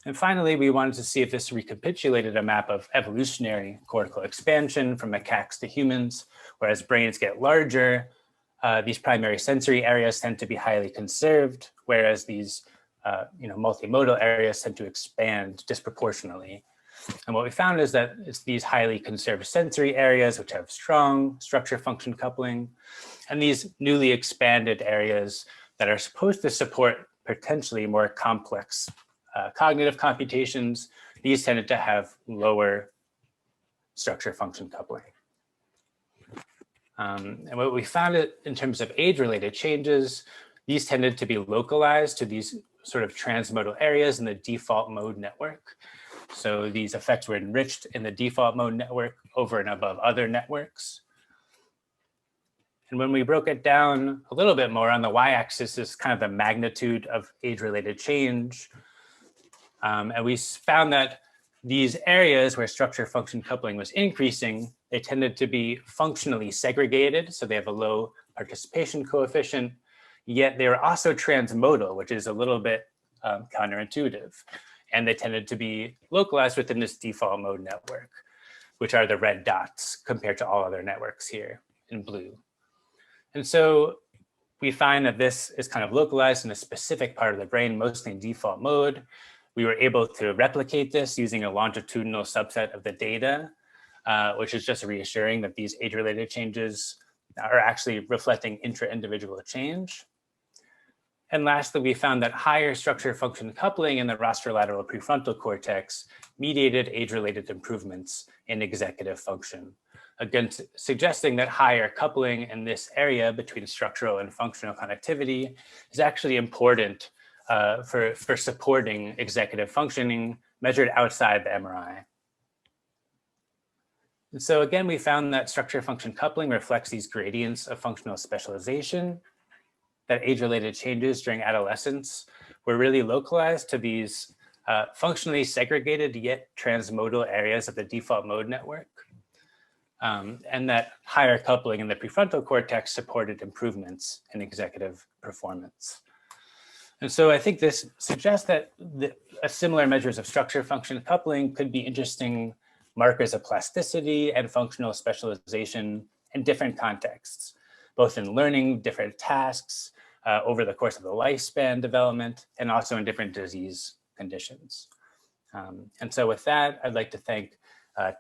And finally, we wanted to see if this recapitulated a map of evolutionary cortical expansion from macaques to humans, where as brains get larger, these primary sensory areas tend to be highly conserved, whereas these multimodal areas tend to expand disproportionately. And what we found is that it's these highly conserved sensory areas which have strong structure-function coupling, and these newly expanded areas that are supposed to support potentially more complex cognitive computations, these tended to have lower structure-function coupling. And what we found in terms of age-related changes, these tended to be localized to these sort of transmodal areas in the default mode network. So these effects were enriched in the default mode network over and above other networks. And when we broke it down a little bit more, on the y-axis is kind of the magnitude of age-related change. And we found that these areas where structure-function coupling was increasing, they tended to be functionally segregated, so they have a low participation coefficient, yet they were also transmodal, which is a little bit counterintuitive. And they tended to be localized within this default mode network, which are the red dots compared to all other networks here in blue. And so we find that this is kind of localized in a specific part of the brain, mostly in default mode. We were able to replicate this using a longitudinal subset of the data, which is just reassuring that these age-related changes are actually reflecting intra-individual change. And lastly, we found that higher structure-function coupling in the rostrolateral prefrontal cortex mediated age-related improvements in executive function, again, suggesting that higher coupling in this area between structural and functional connectivity is actually important for supporting executive functioning measured outside the MRI. And so again, we found that structure-function coupling reflects these gradients of functional specialization, that age-related changes during adolescence were really localized to these functionally segregated yet transmodal areas of the default mode network, and that higher coupling in the prefrontal cortex supported improvements in executive performance. And so I think this suggests that similar measures of structure-function coupling could be interesting markers of plasticity and functional specialization in different contexts, both in learning different tasks over the course of the lifespan development, and also in different disease conditions. And so with that, I'd like to thank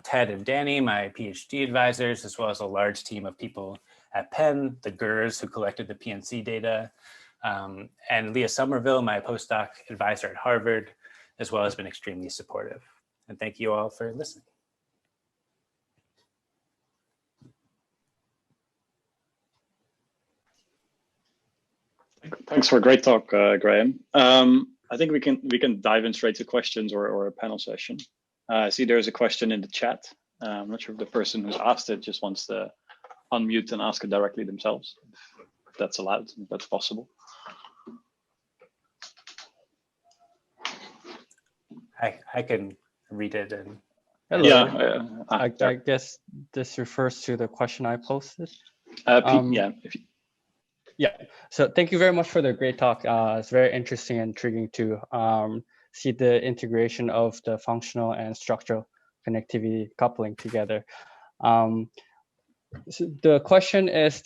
Ted and Danny, my PhD advisors, as well as a large team of people at Penn, the GERS who collected the PNC data, and Leah Somerville, my postdoc advisor at Harvard, as well, has been extremely supportive. And thank you all for listening. Thanks for a great talk, Graham. I think we can dive in straight to questions or a panel session. I see there's a question in the chat. I'm not sure if the person who's asked it just wants to unmute and ask it directly themselves, if that's allowed, if that's possible. I can read it. And hello. Yeah, I guess this refers to the question I posted. Yeah. Yeah. So thank you very much for the great talk. It's very interesting and intriguing to see the integration of the functional and structural connectivity coupling together. So the question is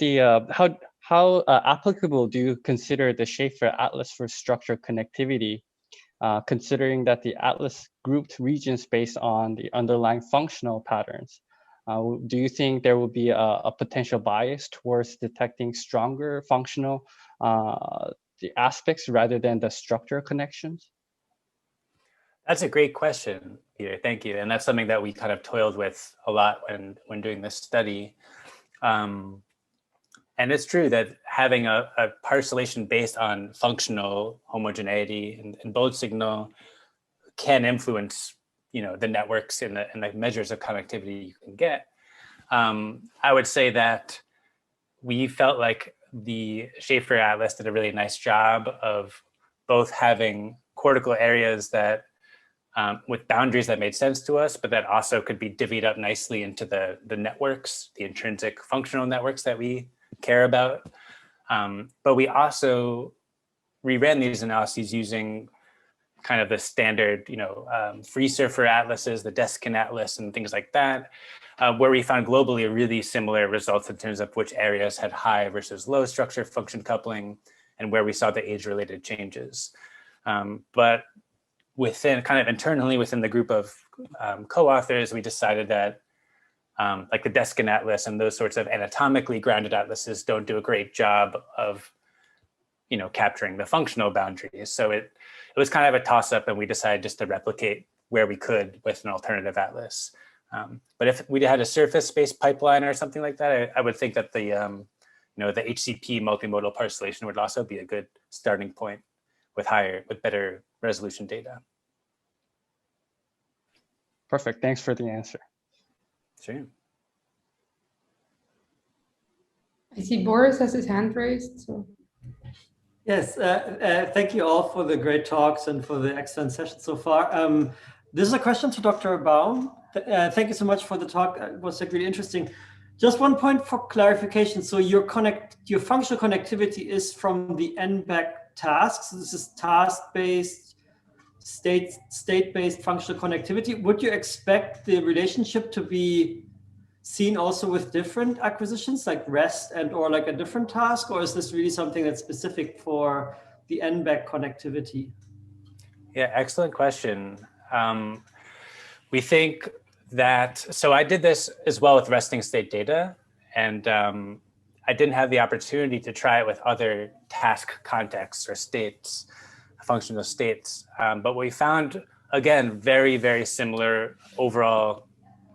how applicable do you consider the Schaefer atlas for structural connectivity, considering that the atlas grouped regions based on the underlying functional patterns? Do you think there will be a potential bias towards detecting stronger functional the aspects rather than the structural connections? That's a great question, Peter. Thank you. And that's something that we kind of toiled with a lot when doing this study. And it's true that having a parcellation based on functional homogeneity and both signal can influence, the networks and the measures of connectivity you can get. I would say that we felt like the Schaefer atlas did a really nice job of both having cortical areas that with boundaries that made sense to us, but that also could be divvied up nicely into the networks, the intrinsic functional networks that we care about. But we also reran these analyses using kind of the standard, free surfer atlases, the Deskin atlas and things like that, where we found globally really similar results in terms of which areas had high versus low structure function coupling and where we saw the age-related changes. But within kind of internally within the group of co-authors, we decided that like the Deskin atlas and those sorts of anatomically grounded atlases don't do a great job of capturing the functional boundaries. So it was kind of a toss-up, and we decided just to replicate where we could with an alternative atlas. But if we had a surface-based pipeline or something like that, I would think that the the HCP multimodal parcellation would also be a good starting point with better resolution data. Perfect. Thanks for the answer. Sure. I see Boris has his hand raised. So. Yes, thank you all for the great talks and for the excellent session so far. This is a question to Dr. Baum. Thank you so much for the talk. It was really interesting. Just one point for clarification. So your functional connectivity is from the NBAC tasks. This is task-based, state-based functional connectivity. Would you expect the relationship to be seen also with different acquisitions like REST or like a different task, or is this really something that's specific for the NBAC connectivity? Yeah, excellent question. We think that, so I did this as well with resting state data, and I didn't have the opportunity to try it with other task contexts or states, functional states. But we found, again, very, very similar overall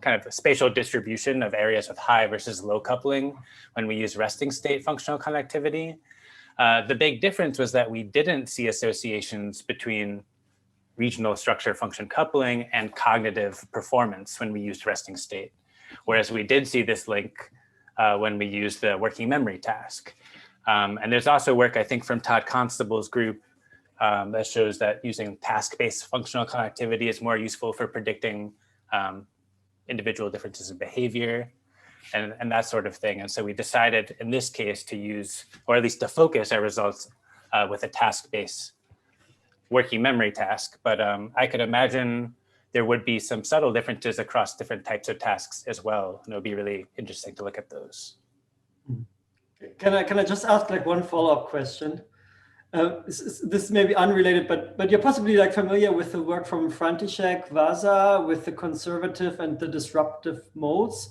kind of spatial distribution of areas with high versus low coupling when we use resting state functional connectivity. The big difference was that we didn't see associations between regional structure function coupling and cognitive performance when we used resting state, whereas we did see this link when we used the working memory task. And there's also work, I think, from Todd Constable's group that shows that using task-based functional connectivity is more useful for predicting individual differences in behavior and that sort of thing. And so we decided in this case to use, or at least to focus our results with a task-based working memory task. But I could imagine there would be some subtle differences across different types of tasks as well. And it would be really interesting to look at those. Can I just ask like one follow-up question? This may be unrelated, but you're possibly like familiar with the work from František, Vaza, with the conservative and the disruptive modes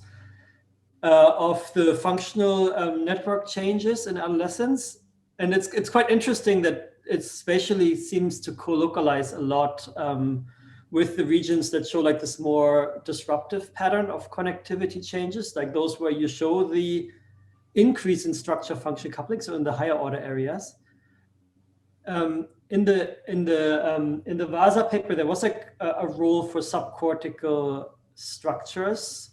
of the functional network changes in adolescence. And it's quite interesting that it spatially seems to co-localize a lot with the regions that show like this more disruptive pattern of connectivity changes, like those where you show the increase in structure function coupling, so in the higher order areas. In the Vaza paper, there was like a rule for subcortical structures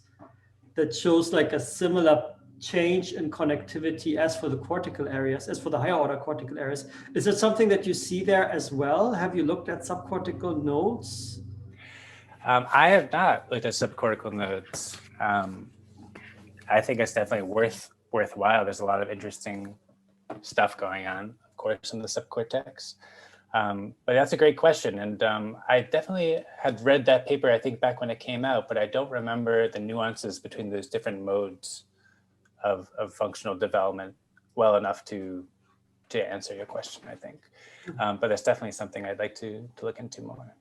that shows like a similar change in connectivity as for the cortical areas, as for the higher order cortical areas. Is it something that you see there as well? Have you looked at subcortical nodes? I have not looked at subcortical nodes. I think it's definitely worthwhile. There's a lot of interesting stuff going on, of course, in the subcortex. But that's a great question. And I definitely had read that paper, I think, back when it came out, but I don't remember the nuances between those different modes of functional development well enough to answer your question, I think. But that's definitely something I'd like to look into more.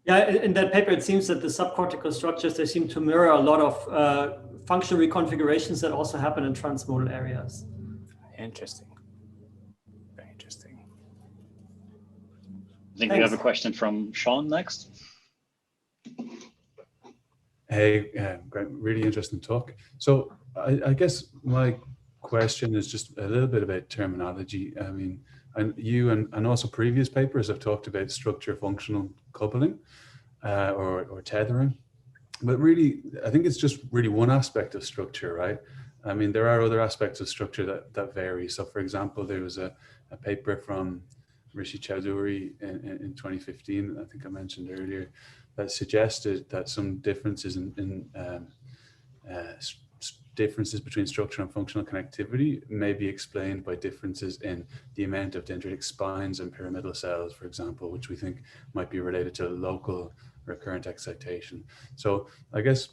Yeah, in that paper, it seems that the subcortical structures, they seem to mirror a lot of functional reconfigurations that also happen in transmodal areas. Interesting. Very interesting. I think we have a question from Sean next. Hey, great, really interesting talk. So I guess my question is just a little bit about terminology. I mean, and you and also previous papers have talked about structure functional coupling or tethering, but really, I think it's just really one aspect of structure, right? I mean, there are other aspects of structure that vary. So for example, there was a paper from Rishi Chowdhury in 2015, I think I mentioned earlier, that suggested that some differences in differences between structure and functional connectivity may be explained by differences in the amount of dendritic spines and pyramidal cells, for example, which we think might be related to local recurrent excitation. So I guess,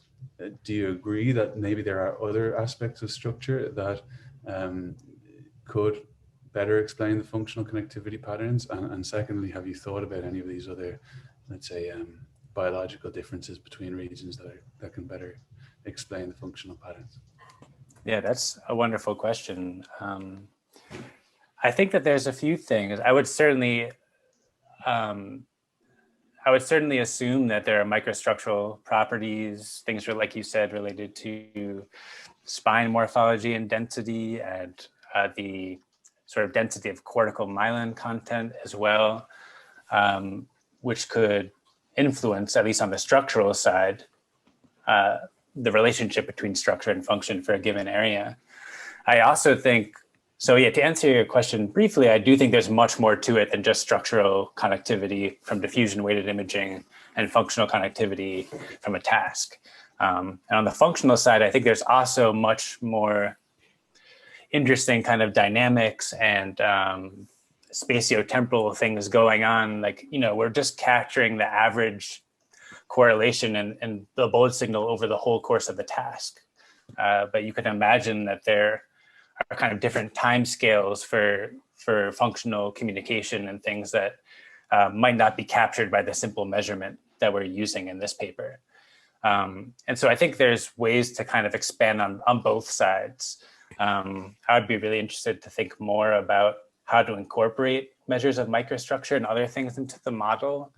do you agree that maybe there are other aspects of structure that could better explain the functional connectivity patterns? And secondly, have you thought about any of these other, let's say, biological differences between regions that can better explain the functional patterns? Yeah, that's a wonderful question. I think that there's a few things. I would certainly assume that there are microstructural properties, things like you said, related to spine morphology and density, and the sort of density of cortical myelin content as well, which could influence, at least on the structural side, the relationship between structure and function for a given area. I also think, so yeah, to answer your question briefly, I do think there's much more to it than just structural connectivity from diffusion weighted imaging and functional connectivity from a task. And on the functional side, I think there's also much more interesting kind of dynamics and spatiotemporal things going on. Like, we're just capturing the average correlation and the bullet signal over the whole course of the task. But you can imagine that there are kind of different time scales for functional communication and things that might not be captured by the simple measurement that we're using in this paper. And so I think there's ways to kind of expand on both sides. I would be really interested to think more about how to incorporate measures of microstructure and other things into the model.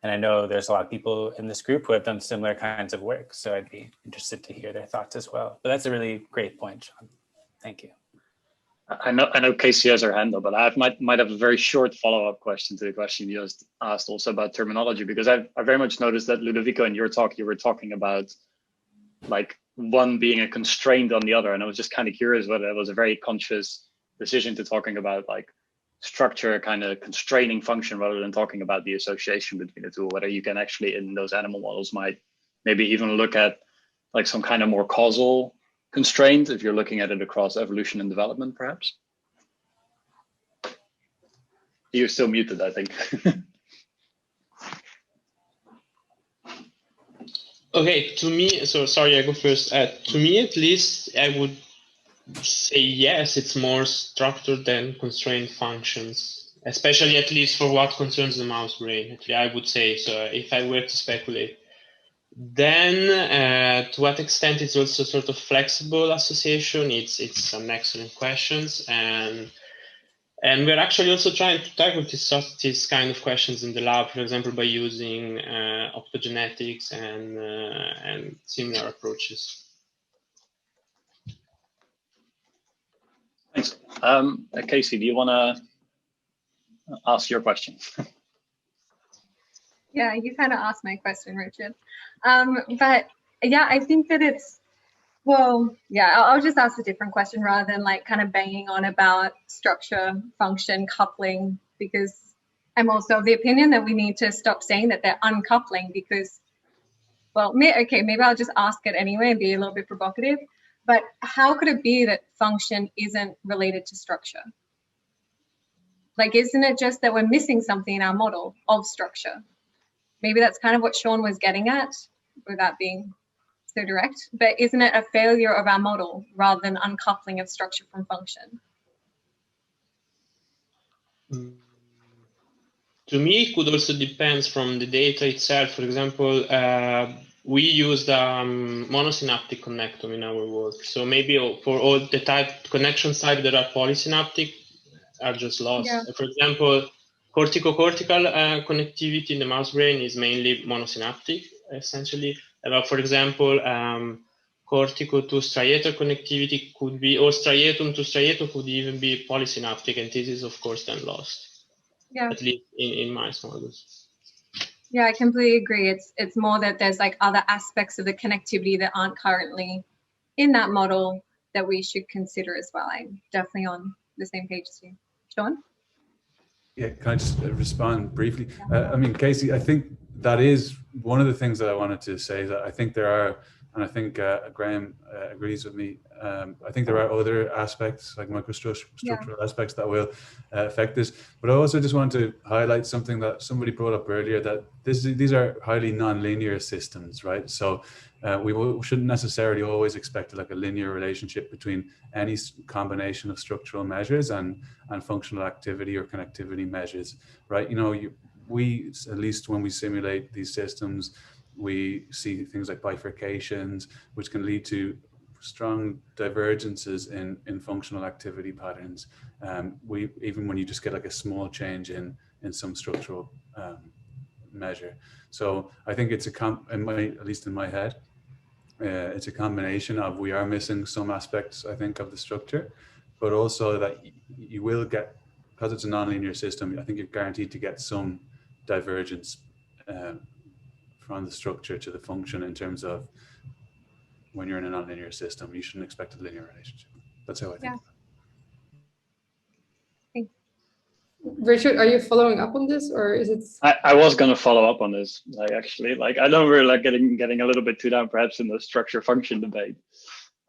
And I know there's a lot of people in this group who have done similar kinds of work, so I'd be interested to hear their thoughts as well. But that's a really great point, Sean. Thank you. I know Casey has her hand up, but I might have a very short follow-up question to the question you just asked also about terminology, because I very much noticed that, Ludovico, in your talk, you were talking about like one being a constraint on the other. And I was just kind of curious whether it was a very conscious decision to talking about like structure kind of constraining function rather than talking about the association between the two, whether you can actually in those animal models might maybe even look at like some kind of more causal constraint if you're looking at it across evolution and development, perhaps. You're still muted, I think. Okay, to me, so sorry, I go first. To me, at least, I would say yes, it's more structured than constrained functions, especially at least for what concerns the mouse brain. Actually, I would say so if I were to speculate. Then to what extent it's also sort of flexible association, it's some excellent questions. And we're actually also trying to tackle these kind of questions in the lab, for example, by using optogenetics and similar approaches. Thanks. Casey, do you want to ask your question? Yeah, you kind of asked my question, Richard. But yeah, I think that it's, well, yeah, I'll just ask a different question rather than like kind of banging on about structure, function, coupling, because I'm also of the opinion that we need to stop saying that they're uncoupling because, well, okay, maybe I'll just ask it anyway and be a little bit provocative. But how could it be that function isn't related to structure? Like, isn't it just that we're missing something in our model of structure? Maybe that's kind of what Sean was getting at without being so direct, but isn't it a failure of our model rather than uncoupling of structure from function? To me, it could also depend from the data itself. For example, we used monosynaptic connectome in our work. So maybe for all the connections type that are polysynaptic are just lost. Yeah. For example, cortical-cortical connectivity in the mouse brain is mainly monosynaptic, essentially. But for example, cortico to striatal connectivity could be, or striatum to striatum could even be polysynaptic, and this is of course then lost. Yeah. At least in mice models. Yeah, I completely agree. It's more that there's like other aspects of the connectivity that aren't currently in that model that we should consider as well. I'm definitely on the same page as you. Sean? Yeah, can I just respond briefly? I mean, Casey, I think that is one of the things that I wanted to say, that I think there are And I think Graham agrees with me. I think there are other aspects, like microstructural aspects, that will affect this. But I also just want to highlight something that somebody brought up earlier, that these are highly nonlinear systems, right? So we shouldn't necessarily always expect like a linear relationship between any combination of structural measures and functional activity or connectivity measures, right? You know, we, at least when we simulate these systems, we see things like bifurcations, which can lead to strong divergences in functional activity patterns. Even when you just get like a small change in some structural measure. So I think it's at least in my head, it's a combination of, we are missing some aspects, I think, of the structure, but also that you will get, because it's a nonlinear system, I think you're guaranteed to get some divergence from the structure to the function, in terms of when you're in a nonlinear system, you shouldn't expect a linear relationship. That's how I think. Yeah. Richard, are you following up on this, or is it? I was going to follow up on this. I don't really like getting a little bit too down, perhaps, in the structure function debate.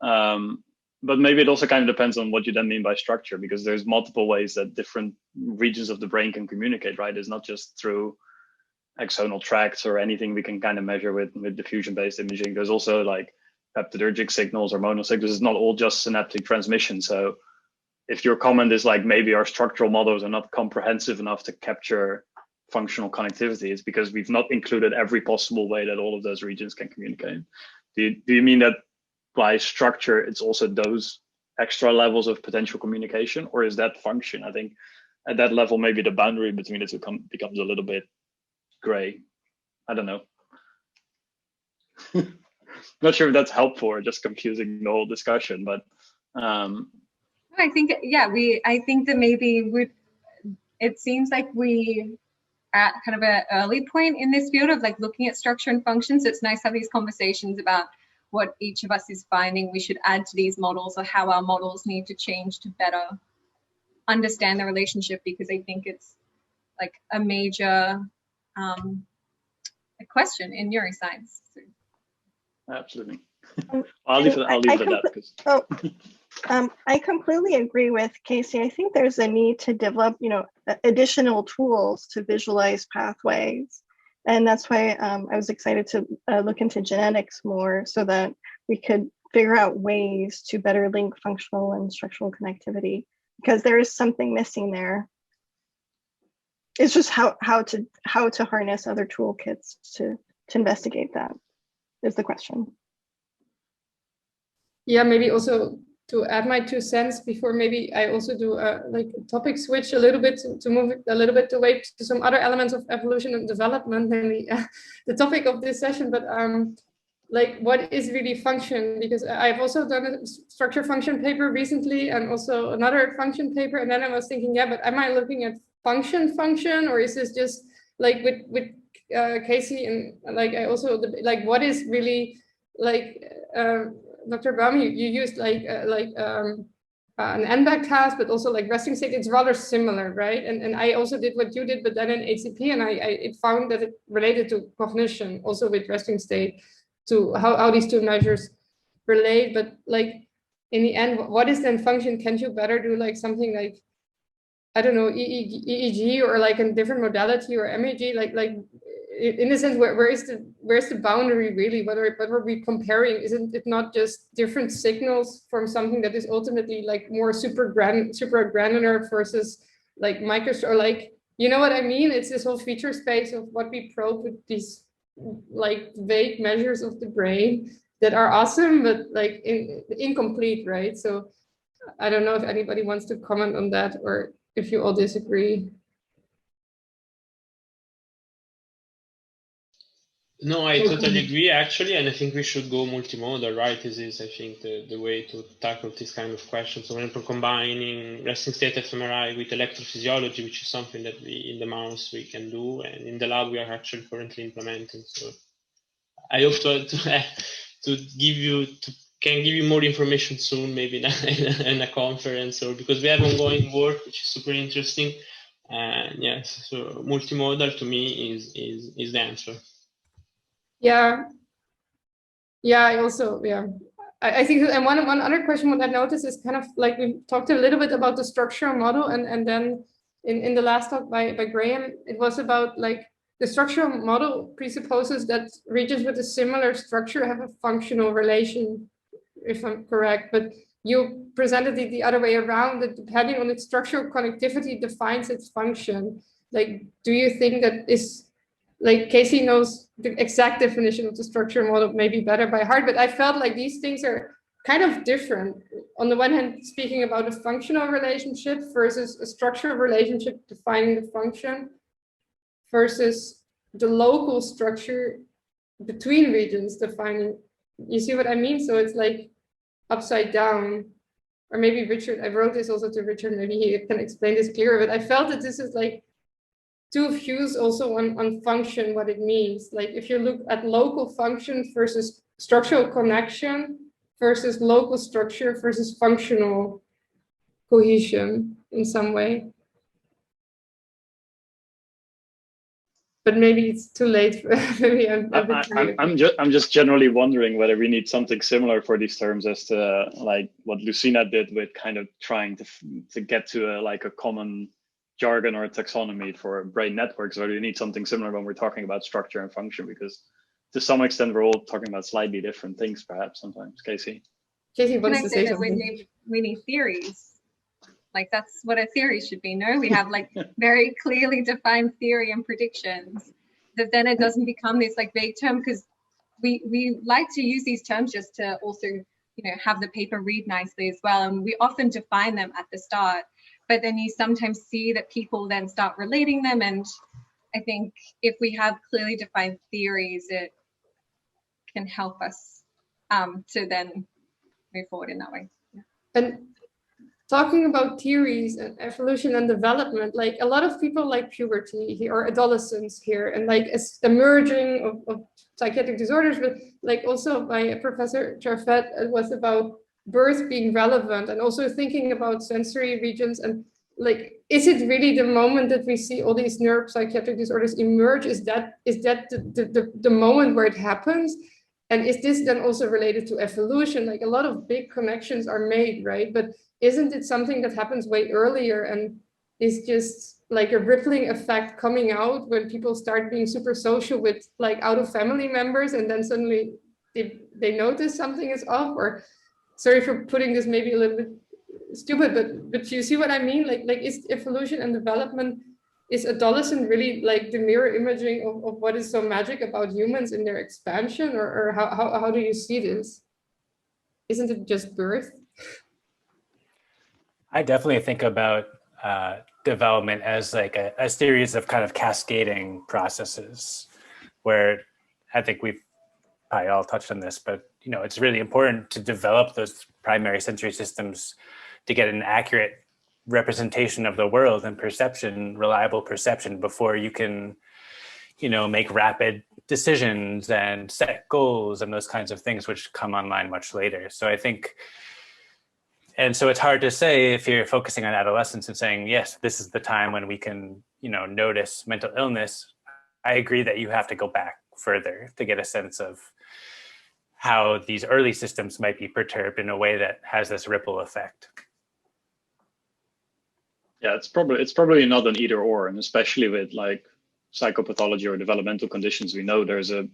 But maybe it also kind of depends on what you then mean by structure, because there's multiple ways that different regions of the brain can communicate, right? It's not just through axonal tracts or anything we can kind of measure with diffusion-based imaging. There's also like peptidergic signals, hormonal signals. It's not all just synaptic transmission. So if your comment is like, maybe our structural models are not comprehensive enough to capture functional connectivity, it's because we've not included every possible way that all of those regions can communicate. Do you mean that by structure, it's also those extra levels of potential communication, or is that function? I think at that level, maybe the boundary between the two becomes a little bit gray. I don't know. Not sure if that's helpful or just confusing the whole discussion, but I think, yeah, I think that maybe it seems like we at kind of an early point in this field of like looking at structure and function. So it's nice to have these conversations about what each of us is finding we should add to these models, or how our models need to change to better understand the relationship, because I think it's like a major a question in neuroscience. So. Absolutely. I'll leave it at that. I completely agree with Casey. I think there's a need to develop, additional tools to visualize pathways. And that's why I was excited to look into genetics more, so that we could figure out ways to better link functional and structural connectivity, because there is something missing there. It's just how to harness other toolkits to investigate that is the question. Yeah, maybe also to add my 2 cents before maybe I also do like a topic switch a little bit to move it a little bit away to some other elements of evolution and development, mainly the topic of this session. But like, what is really function? Because I've also done a structure function paper recently, and also another function paper. And then I was thinking, yeah, but am I looking at function, or is this just like with Casey, and like I also like, what is really like Dr. Baum, you used like an NBAC task, but also like resting state. It's rather similar, right? And I also did what you did, but then in HCP, and I found that it related to cognition, also with resting state, to how these two measures relate. But like in the end, what is then function? Can't you better do like something like, I don't know, EEG, or like a different modality, or MEG, like in a sense, where's the boundary really? What are we comparing? Isn't it not just different signals from something that is ultimately like more super granular versus like micro, or like, you know what I mean? It's this whole feature space of what we probe with these like vague measures of the brain that are awesome, but like incomplete, right? So I don't know if anybody wants to comment on that, or if you all disagree. No, I totally agree, actually, and I think we should go multimodal, right? This is, I think, the way to tackle this kind of question. So when we're combining resting state fMRI with electrophysiology, which is something that we, in the mouse, we can do, and in the lab, we are actually currently implementing. So I hope to give you more information soon, maybe in a conference, or because we have ongoing work, which is super interesting. And yes, so multimodal to me is the answer. Yeah, Yeah, I also, yeah. I think, and one other question what I noticed is kind of like we talked a little bit about the structural model, and then in the last talk by Graham, it was about like the structural model presupposes that regions with a similar structure have a functional relation, if I'm correct, but you presented it the other way around, that depending on its structural connectivity defines its function. Like, do you think that is, like Casey knows the exact definition of the structural model maybe better by heart, but I felt like these things are kind of different. On the one hand, speaking about a functional relationship versus a structural relationship defining the function versus the local structure between regions defining, you see what I mean? So it's like upside down. Or maybe Richard, I wrote this also to Richard, maybe he can explain this clearer, but I felt that this is like two views also on function, what it means. Like if you look at local function versus structural connection versus local structure versus functional cohesion in some way. But maybe it's too late. Maybe I'm just generally wondering whether we need something similar for these terms as to like what Lucina did with kind of trying to get to a common jargon or a taxonomy for brain networks, or do you need something similar when we're talking about structure and function? Because to some extent, we're all talking about slightly different things, perhaps sometimes. Casey wants to say something. We need theories. Like that's what a theory should be. No, we have like very clearly defined theory and predictions. That then it doesn't become this like vague term, because we like to use these terms just to also have the paper read nicely as well, and we often define them at the start. But then you sometimes see that people then start relating them. And I think if we have clearly defined theories, it can help us to then move forward in that way. Yeah. And talking about theories and evolution and development, like a lot of people like puberty or adolescence here, and like it's emerging of psychiatric disorders, but like also by Professor Charvet, it was about birth being relevant, and also thinking about sensory regions, and like, is it really the moment that we see all these neuropsychiatric disorders emerge? Is that the moment where it happens? And is this then also related to evolution? Like a lot of big connections are made, right? But isn't it something that happens way earlier and is just like a rippling effect coming out when people start being super social with like out of family members, and then suddenly they notice something is off? Or sorry for putting this maybe a little bit stupid, but you see what I mean? Like is evolution and development, is adolescent really like the mirror imaging of what is so magic about humans in their expansion, or how do you see this? Isn't it just birth? I definitely think about development as like a series of kind of cascading processes, where I think we've probably all touched on this, but it's really important to develop those primary sensory systems to get an accurate representation of the world and perception, reliable perception, before you can, make rapid decisions and set goals and those kinds of things, which come online much later. So I think, and so it's hard to say if you're focusing on adolescence and saying, yes, this is the time when we can, notice mental illness. I agree that you have to go back further to get a sense of how these early systems might be perturbed in a way that has this ripple effect. Yeah, it's probably not an either or, and especially with like psychopathology or developmental conditions, we know there's a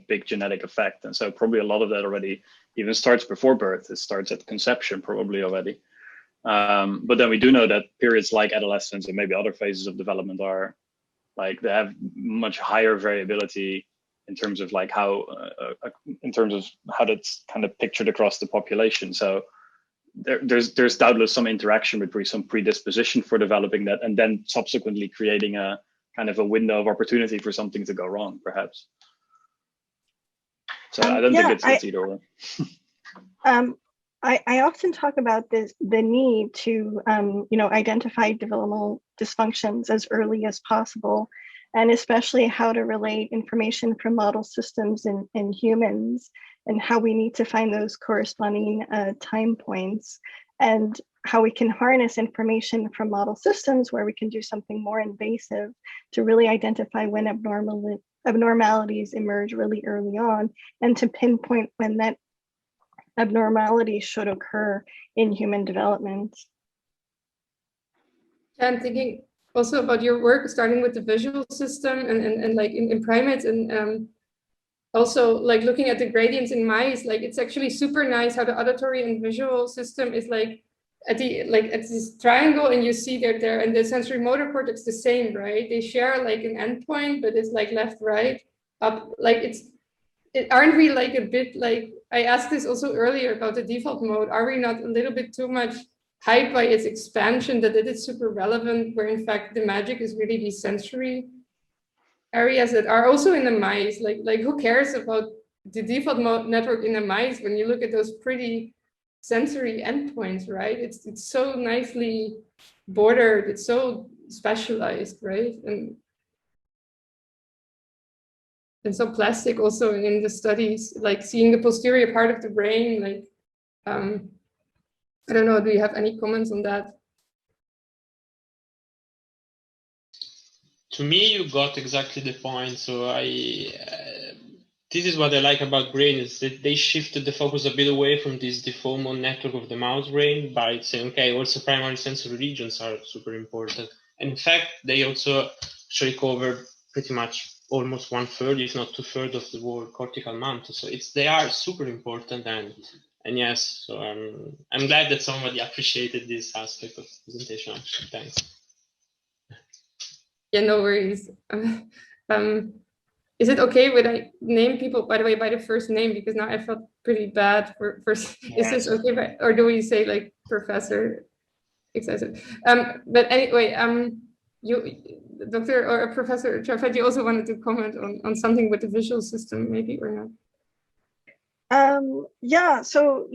big genetic effect, and so probably a lot of that already even starts before birth. It starts at conception probably already. But then we do know that periods like adolescence and maybe other phases of development are like they have much higher variability in terms of like how that's kind of pictured across the population. So there's doubtless some interaction between some predisposition for developing that and then subsequently creating a kind of a window of opportunity for something to go wrong, perhaps. So I don't think it's either or. I often talk about the need to identify developmental dysfunctions as early as possible, and especially how to relate information from model systems in humans, and how we need to find those corresponding time points, and how we can harness information from model systems where we can do something more invasive to really identify when abnormalities emerge really early on, and to pinpoint when that abnormality should occur in human development. I'm thinking also about your work, starting with the visual system and like in primates, and also like looking at the gradients in mice. Like it's actually super nice how the auditory and visual system is like at this triangle, and you see they're there, and the sensory motor cortex the same, right? They share like an endpoint, but it's like left, right, up. Like aren't we like a bit like, I asked this also earlier about the default mode. Are we not a little bit too much hyped by its expansion, that it is super relevant, where in fact the magic is really these sensory areas that are also in the mice? Like who cares about the default mode network in the mice when you look at those pretty sensory endpoints, right? It's so nicely bordered, it's so specialized, right? And so plastic also in the studies, like seeing the posterior part of the brain, like I don't know, do you have any comments on that? To me, you got exactly the point. So this is what I like about brain, is that they shifted the focus a bit away from this default mode network of the mouse brain by saying, okay, also primary sensory regions are super important. And in fact, they also actually covered pretty much almost 1/3, if not 2/3 of the whole cortical mantle. So they are super important, and yes, so I'm glad that somebody appreciated this aspect of the presentation. Thanks. Yeah, no worries. Is it okay when I name people, by the way, by the first name? Because now I felt pretty bad for yes. Is this okay? Or do we say like Professor excessive? But anyway, you, Dr. or Professor Charvet, you also wanted to comment on something with the visual system, maybe, or not? Yeah, so,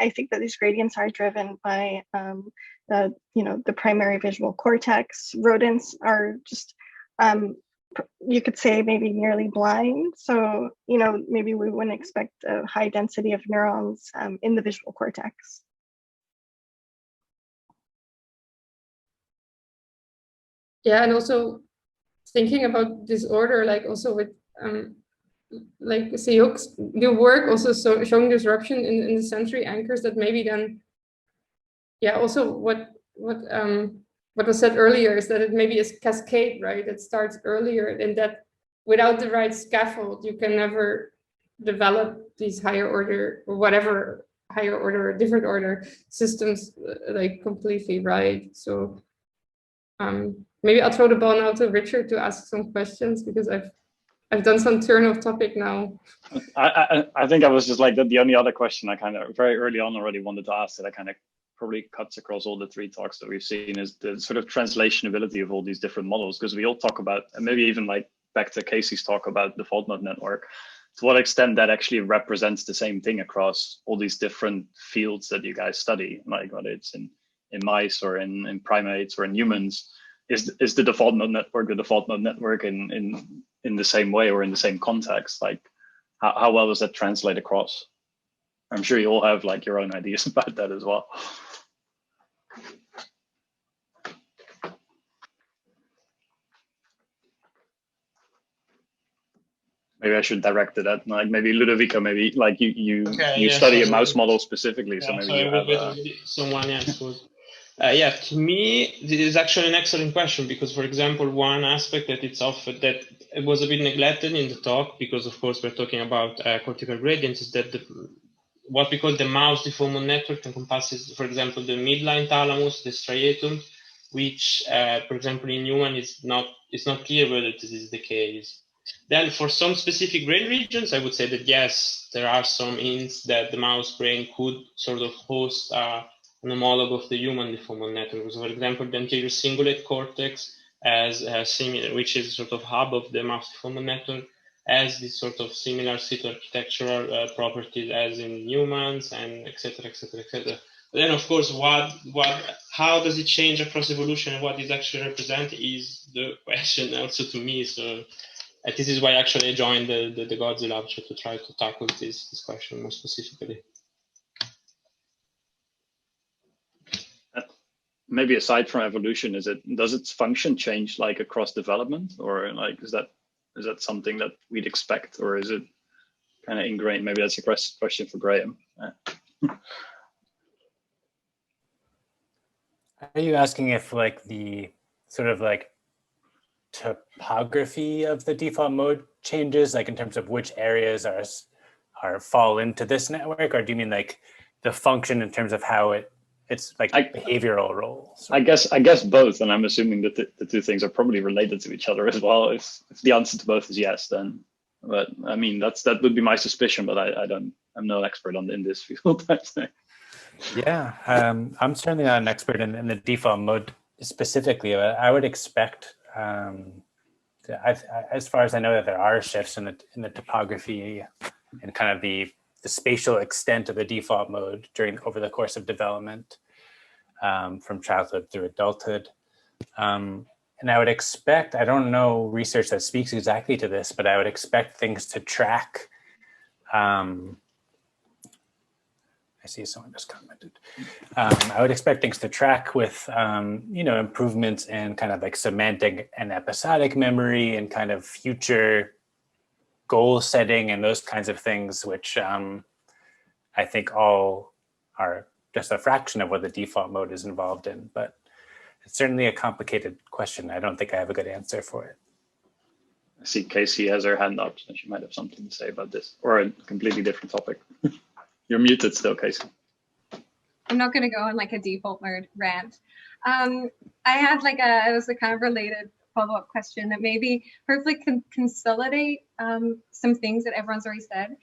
I think that these gradients are driven by, the primary visual cortex. Rodents are just, you could say maybe nearly blind. So, maybe we wouldn't expect a high density of neurons in the visual cortex. Yeah, and also thinking about disorder, like also with, like Seok's your work also showing disruption in the sensory anchors, that maybe then, yeah, also what was said earlier is that it maybe is cascade, right? It starts earlier, and that without the right scaffold, you can never develop these higher order or whatever higher order or different order systems like completely, right? So maybe I'll throw the ball now to Richard to ask some questions, because I've done some turn of topic now. I think I was just like the only other question I kind of very early on already wanted to ask, that I kind of probably cuts across all the three talks that we've seen, is the sort of translationability of all these different models, because we all talk about, and maybe even like back to Casey's talk about the default mode network, to what extent that actually represents the same thing across all these different fields that you guys study, like whether it's in mice or in primates or in humans. Is the default mode network in the same way or in the same context? Like how well does that translate across? I'm sure you all have like your own ideas about that as well. Maybe I should direct it at like maybe Ludovico, maybe like you study a mouse model specifically, so maybe you have someone else would. Yeah, to me, this is actually an excellent question, because, for example, one aspect that it's offered that it was a bit neglected in the talk, because of course we're talking about cortical gradients, is that what we call the mouse default mode network encompasses, for example, the midline thalamus, the striatum, which, for example, in human it's not clear whether this is the case. Then for some specific brain regions, I would say that yes, there are some hints that the mouse brain could sort of host an homologue of the human default mode network. So for example, the anterior cingulate cortex as similar, which is sort of hub of the mouse default mode network, has this sort of similar cytoarchitectural properties as in humans, and etc., etc., etc. But then, of course, how does it change across evolution, and what is actually represented is the question also to me. So this is why actually I joined the Godzilla Lab to try to tackle this question more specifically. Maybe aside from evolution, does its function change like across development, or like is that Is that something that we'd expect, or is it kind of ingrained? Maybe that's a question for Graham. Are you asking if like the sort of like topography of the default mode changes, like in terms of which areas are fall into this network, or do you mean like the function in terms of how it's like behavioral roles? I guess both, and I'm assuming that the two things are probably related to each other as well. If the answer to both is yes, then, but I mean that would be my suspicion, but I'm no expert in this field. Yeah, I'm certainly not an expert in the default mode specifically, but I would expect, as far as I know, that there are shifts in the topography and kind of the spatial extent of the default mode over the course of development, from childhood through adulthood. And I would expect, I don't know research that speaks exactly to this, but I would expect things to track. I see someone just commented. I would expect things to track with, improvements in kind of like semantic and episodic memory and kind of future goal setting and those kinds of things, which I think all are just a fraction of what the default mode is involved in. But it's certainly a complicated question. I don't think I have a good answer for it. I see Casey has her hand up, so she might have something to say about this, or a completely different topic. You're muted still, Casey. I'm not going to go on like a default mode rant. I had it was a kind of related follow-up question that maybe hopefully can consolidate some things that everyone's already said.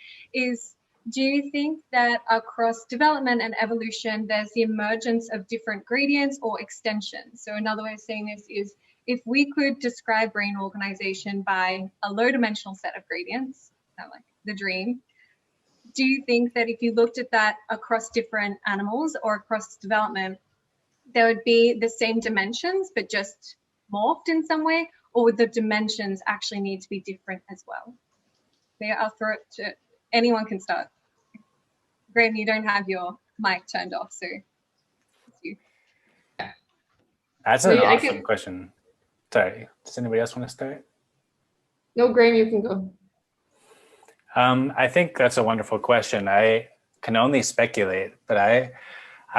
Do you think that across development and evolution, there's the emergence of different gradients or extensions? So another way of saying this is, if we could describe brain organization by a low-dimensional set of gradients, kind of like the dream, do you think that if you looked at that across different animals or across development, there would be the same dimensions, but just morphed in some way, or would the dimensions actually need to be different as well? So I'll throw it to, anyone can start. Graham, you don't have your mic turned off, so it's you. That's an awesome question. Sorry, does anybody else want to start? No, Graham, you can go. I think that's a wonderful question. I can only speculate, but I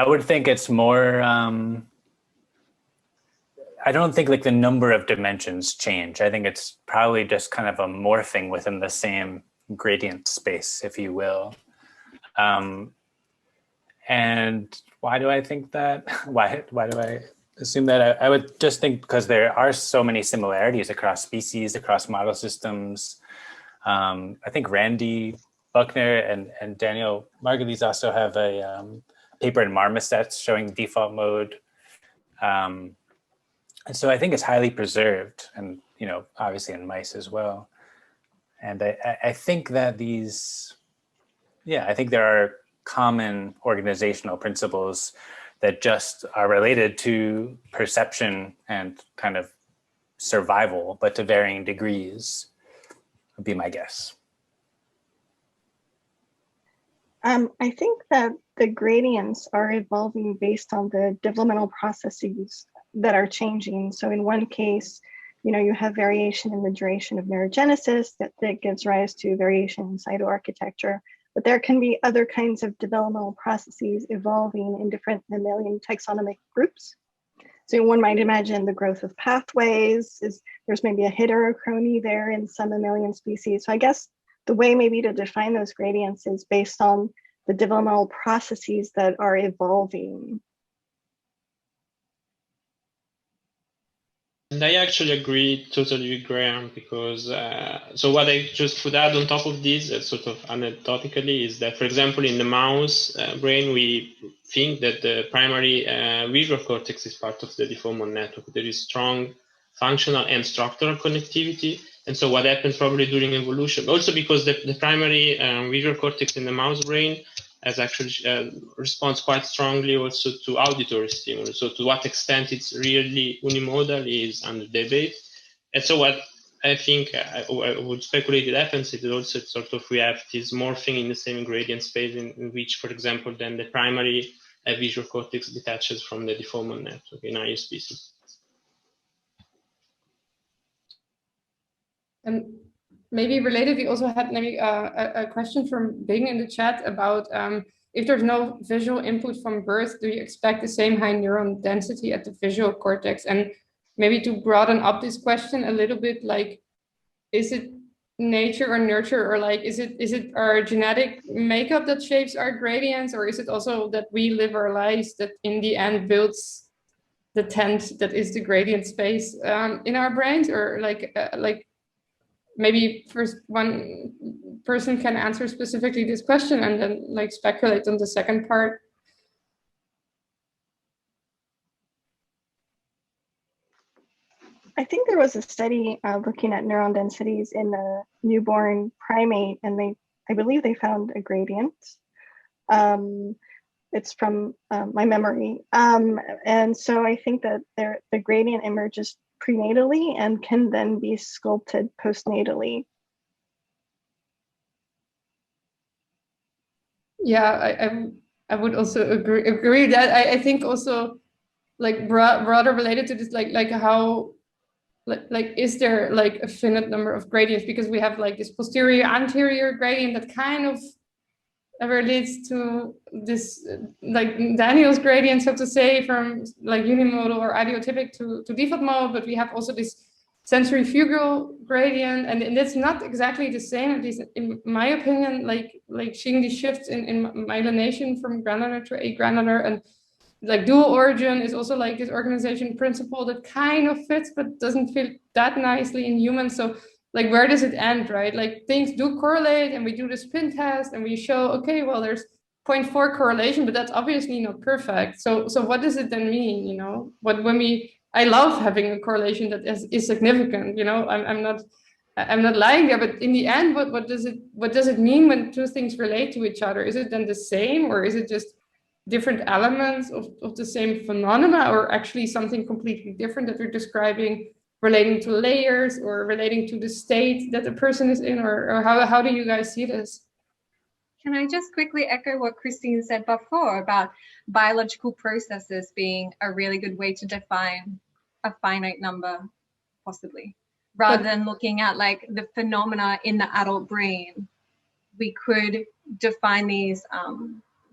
would think it's more, I don't think like the number of dimensions change. I think it's probably just kind of a morphing within the same gradient space, if you will. And why do I think that? Why do I assume that? I would just think because there are so many similarities across species, across model systems. I think Randy Buckner and Daniel Margulies also have a paper in Marmosets showing default mode. And so I think it's highly preserved, and obviously in mice as well. And I think that I think there are common organizational principles that just are related to perception and kind of survival, but to varying degrees. Would be my guess. I think that the gradients are evolving based on the developmental processes that are changing. So in one case, you have variation in the duration of neurogenesis that gives rise to variation in cytoarchitecture, but there can be other kinds of developmental processes evolving in different mammalian taxonomic groups. So one might imagine the growth of pathways, there's maybe a heterochrony there in some mammalian species. So I guess the way maybe to define those gradients is based on the developmental processes that are evolving. And I actually agree totally with Graham, because so what I just would add on top of this, sort of anecdotally, is that, for example, in the mouse brain, we think that the primary visual cortex is part of the default mode network. There is strong functional and structural connectivity. And so what happens probably during evolution, also because the primary visual cortex in the mouse brain has actually responds quite strongly also to auditory stimuli. So to what extent it's really unimodal is under debate. And so what I think I would speculate it happens is also sort of we have this morphing in the same gradient space in which, for example, then the primary visual cortex detaches from the default mode network in higher species. maybe related, we also had maybe a question from Bing in the chat about if there's no visual input from birth, do you expect the same high neuron density at the visual cortex? And maybe to broaden up this question a little bit, like, is it nature or nurture, or like, is it our genetic makeup that shapes our gradients, or is it also that we live our lives that in the end builds the tent that is the gradient space in our brains? Or like maybe first one person can answer specifically this question and then like speculate on the second part. I think there was a study looking at neuron densities in the newborn primate, and I believe they found a gradient. It's from my memory. And so I think that the gradient emerges prenatally and can then be sculpted postnatally. Yeah, I would also agree that I think also like broader related to this, like how like is there like a finite number of gradients, because we have like this posterior anterior gradient that kind of relates to this like Daniel's gradient, so to say, from like unimodal or ideotypic to default mode, but we have also this sensory-fugal gradient, and it's not exactly the same, at least in my opinion, like seeing these shifts in myelination from granular to agranular, and like dual origin is also like this organization principle that kind of fits but doesn't fit that nicely in humans. So like, where does it end, right? Like, things do correlate, and we do the spin test and we show, okay, well, there's 0.4 correlation, but that's obviously not perfect. So what does it then mean, you know? I love having a correlation that is significant, you know? I'm not lying there, but in the end, what does it mean when two things relate to each other? Is it then the same, or is it just different elements of the same phenomena, or actually something completely different that we're describing, relating to layers or relating to the state that the person is in, or how do you guys see this? Can I just quickly echo what Christine said before about biological processes being a really good way to define a finite number, possibly, rather than looking at like the phenomena in the adult brain? We could define these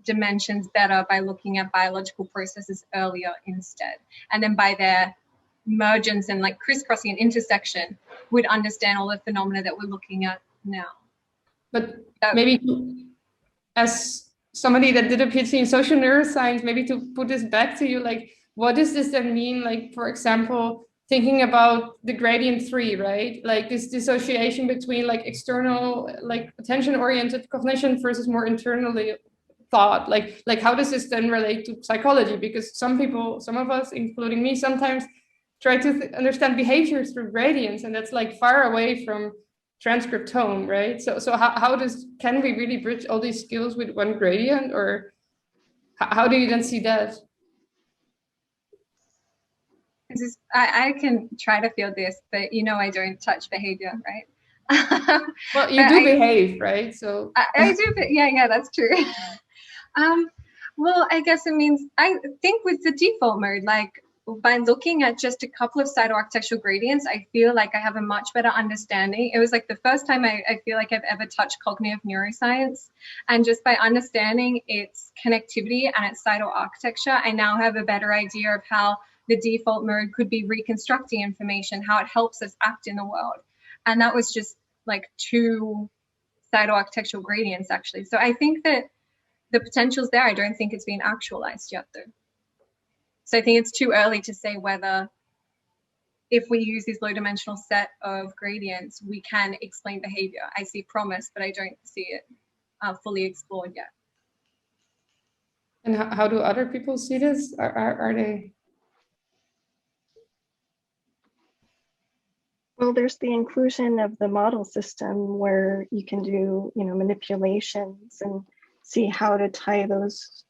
dimensions better by looking at biological processes earlier instead, and then by their emergence and like crisscrossing and intersection would understand all the phenomena that we're looking at now. But maybe as somebody that did a PhD in social neuroscience, maybe to put this back to you, like, what does this then mean? Like, for example, thinking about the gradient 3, right? Like this dissociation between like external, like attention-oriented cognition versus more internally thought. Like how does this then relate to psychology? Because some of us, including me, sometimes try to understand behavior through gradients, and that's like far away from transcriptome, right? So can we really bridge all these skills with one gradient, or how do you then see that? I can try to feel this, but you know I don't touch behavior, right? Well, you do behave, right? So I do, but yeah, that's true. Well, I guess it means, I think with the default mode, like by looking at just a couple of cytoarchitectural gradients, I feel like I have a much better understanding. It was like the first time I feel like I've ever touched cognitive neuroscience. And just by understanding its connectivity and its cytoarchitecture, I now have a better idea of how the default mode could be reconstructing information, how it helps us act in the world. And that was just like 2 cytoarchitectural gradients, actually. So I think that the potential's there. I don't think it's been actualized yet, though. So I think it's too early to say whether, if we use this low dimensional set of gradients, we can explain behavior. I see promise, but I don't see it fully explored yet. And how do other people see this? Are they? Well, there's the inclusion of the model system where you can do, manipulations and see how to tie those,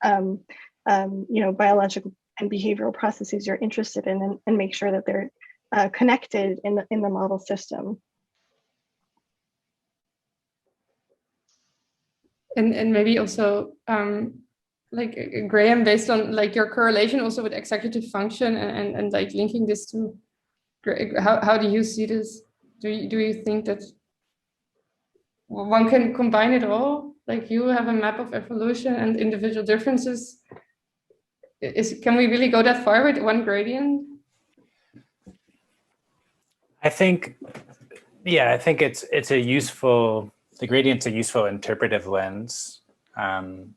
biological and behavioral processes you're interested in, and make sure that they're connected in the model system. And maybe also like Graham, based on like your correlation also with executive function and like linking this to, how do you see this? Do you think that one can combine it all. Like you have a map of evolution and individual differences. Can we really go that far with one gradient? I think, yeah, I think it's a useful, the gradient's a useful interpretive lens. I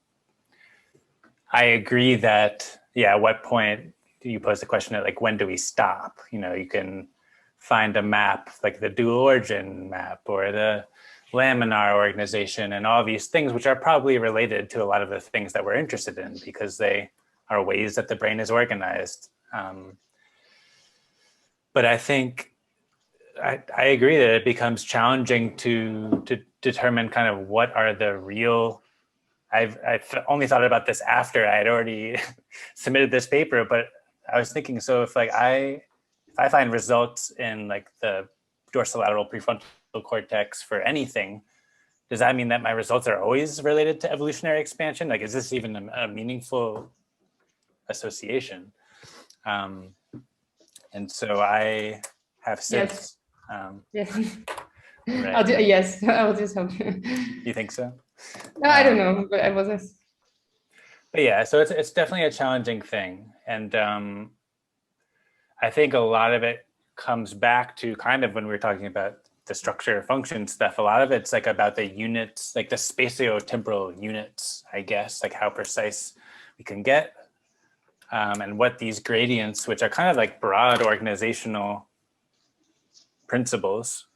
agree that, yeah, at what point do you pose the question of like, when do we stop? You know, you can find a map like the dual origin map or the laminar organization and all these things, which are probably related to a lot of the things that we're interested in because they are ways that the brain is organized. But I think I agree that it becomes challenging to determine kind of what are the real. I've only thought about this after I had already submitted this paper, but I was thinking, so if like if I find results in like the dorsolateral prefrontal cortex for anything, does that mean that my results are always related to evolutionary expansion? Like, is this even a meaningful association? And so I have since. Yes. Right. Yes, I'll just help you. You think so? No, I don't know, but I wasn't. But yeah, so it's definitely a challenging thing. And I think a lot of it comes back to kind of when we were talking about the structure function stuff, a lot of it's like about the units, like the spatiotemporal units, I guess, like how precise we can get. And what these gradients, which are kind of like broad organizational principles,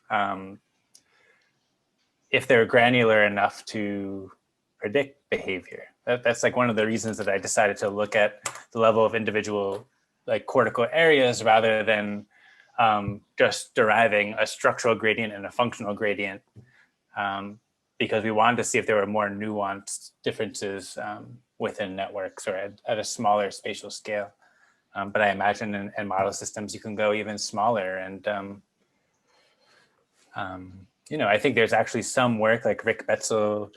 if they're granular enough to predict behavior. That's like one of the reasons that I decided to look at the level of individual like cortical areas rather than just deriving a structural gradient and a functional gradient, because we wanted to see if there were more nuanced differences within networks or at a smaller spatial scale. But I imagine in model systems, you can go even smaller. And you know, I think there's actually some work like Rick Betzel,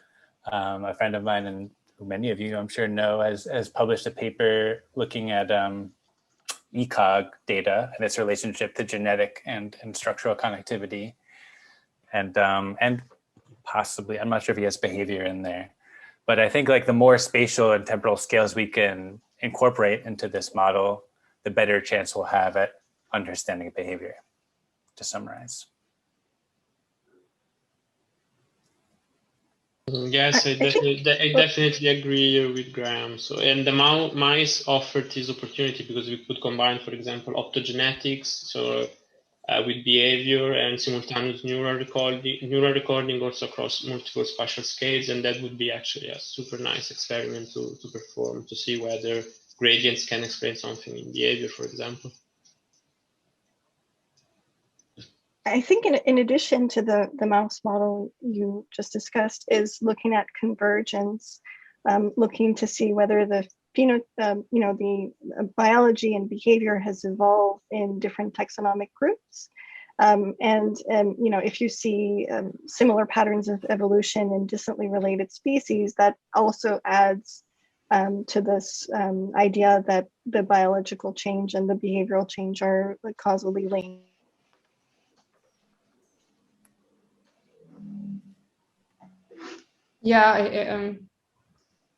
a friend of mine, and who many of you I'm sure know, has published a paper looking at ECOG data and its relationship to genetic and structural connectivity. And possibly, I'm not sure if he has behavior in there, but I think like the more spatial and temporal scales we can incorporate into this model, the better chance we'll have at understanding behavior, to summarize. Yes, I definitely agree with Graham. So, and the mice offered this opportunity because we could combine, for example, optogenetics, so with behavior and simultaneous neural recording also across multiple spatial scales, and that would be actually a super nice experiment to perform to see whether gradients can explain something in behavior, for example. I think in addition to the mouse model you just discussed is looking at convergence, looking to see whether the the biology and behavior has evolved in different taxonomic groups. If you see similar patterns of evolution in distantly related species, that also adds to this idea that the biological change and the behavioral change are causally linked. Yeah,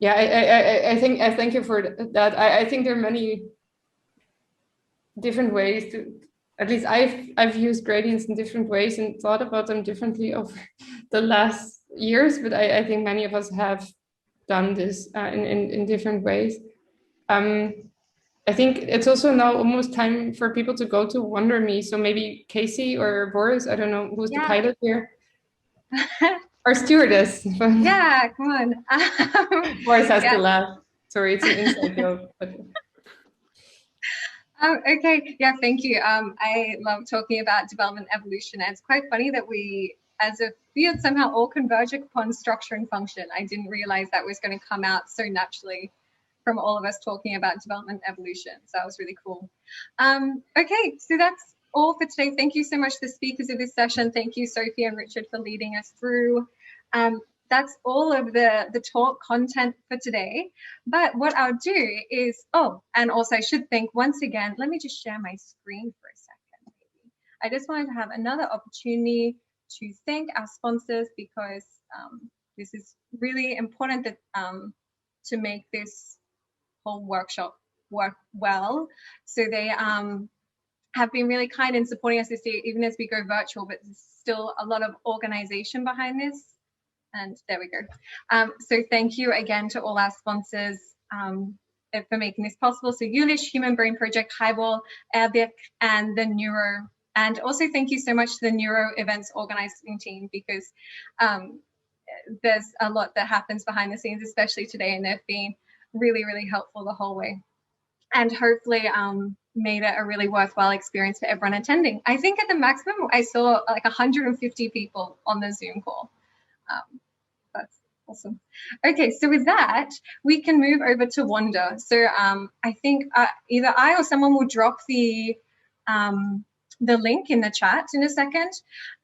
I thank you for that. I think there are many different ways to, at least I've used gradients in different ways and thought about them differently over the last years, but I think many of us have done this in different ways. I think it's also now almost time for people to go to Wonder Me. So maybe Casey or Boris, I don't know who's the pilot here. Or stewardess. Yeah, come on. Boris has to laugh. Sorry, it's an inside joke. But... Okay, yeah, thank you. I love talking about development evolution. And it's quite funny that we, as a field, somehow all converge upon structure and function. I didn't realize that was going to come out so naturally from all of us talking about development evolution. So that was really cool. Okay, so that's all for today. Thank you so much to the speakers of this session. Thank you, Sofie and Richard, for leading us through. That's all of the talk content for today. But what I'll do is, and also I should thank once again, let me just share my screen for a second. I just wanted to have another opportunity to thank our sponsors because this is really important that to make this whole workshop work well. So they have been really kind in supporting us this year, even as we go virtual, but there's still a lot of organization behind this. And there we go. So thank you again to all our sponsors for making this possible. So Yulish, Human Brain Project, Highball, Airbik, and the Neuro. And also thank you so much to the Neuro events organizing team, because there's a lot that happens behind the scenes, especially today, and they've been really, really helpful the whole way. And hopefully made it a really worthwhile experience for everyone attending. I think at the maximum, I saw like 150 people on the Zoom call. That's awesome. Okay, so with that, we can move over to Wanda. So I think either I or someone will drop the link in the chat in a second,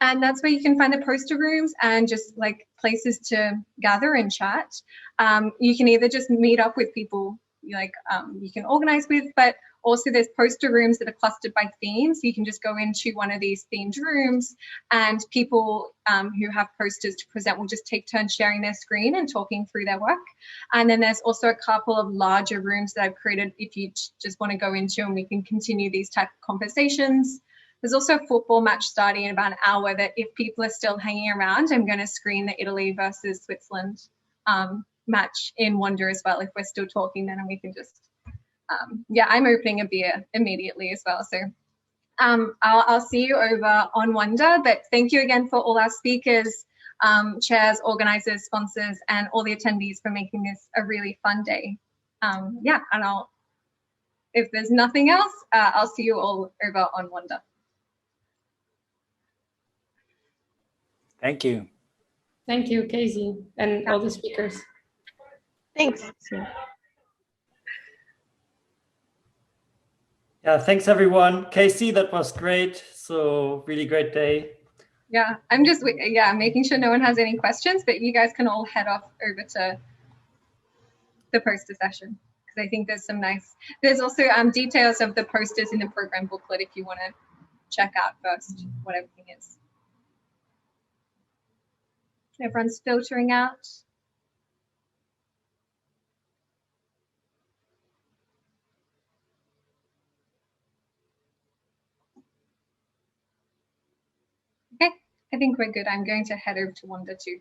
and that's where you can find the poster rooms and just like places to gather and chat. You can either just meet up with people like you can organize with, but also there's poster rooms that are clustered by themes. So you can just go into one of these themed rooms, and people who have posters to present will just take turns sharing their screen and talking through their work. And then there's also a couple of larger rooms that I've created if you just want to go into, and we can continue these type of conversations. There's also a football match starting in about an hour that if people are still hanging around, I'm going to screen the Italy versus Switzerland match in Wonder as well, if we're still talking then, and we can just, yeah, I'm opening a beer immediately as well. So I'll see you over on Wonder, but thank you again for all our speakers, chairs, organizers, sponsors, and all the attendees for making this a really fun day. Yeah, and if there's nothing else, I'll see you all over on Wonder. Thank you. Thank you, Casey, and all the speakers. Thanks. Yeah, thanks everyone. Casey, that was great. So really great day. Yeah, I'm just making sure no one has any questions, but you guys can all head off over to the poster session, because I think there's some nice, there's also details of the posters in the program booklet if you want to check out first what everything is. Everyone's filtering out. Okay, I think we're good. I'm going to head over to Wanda too.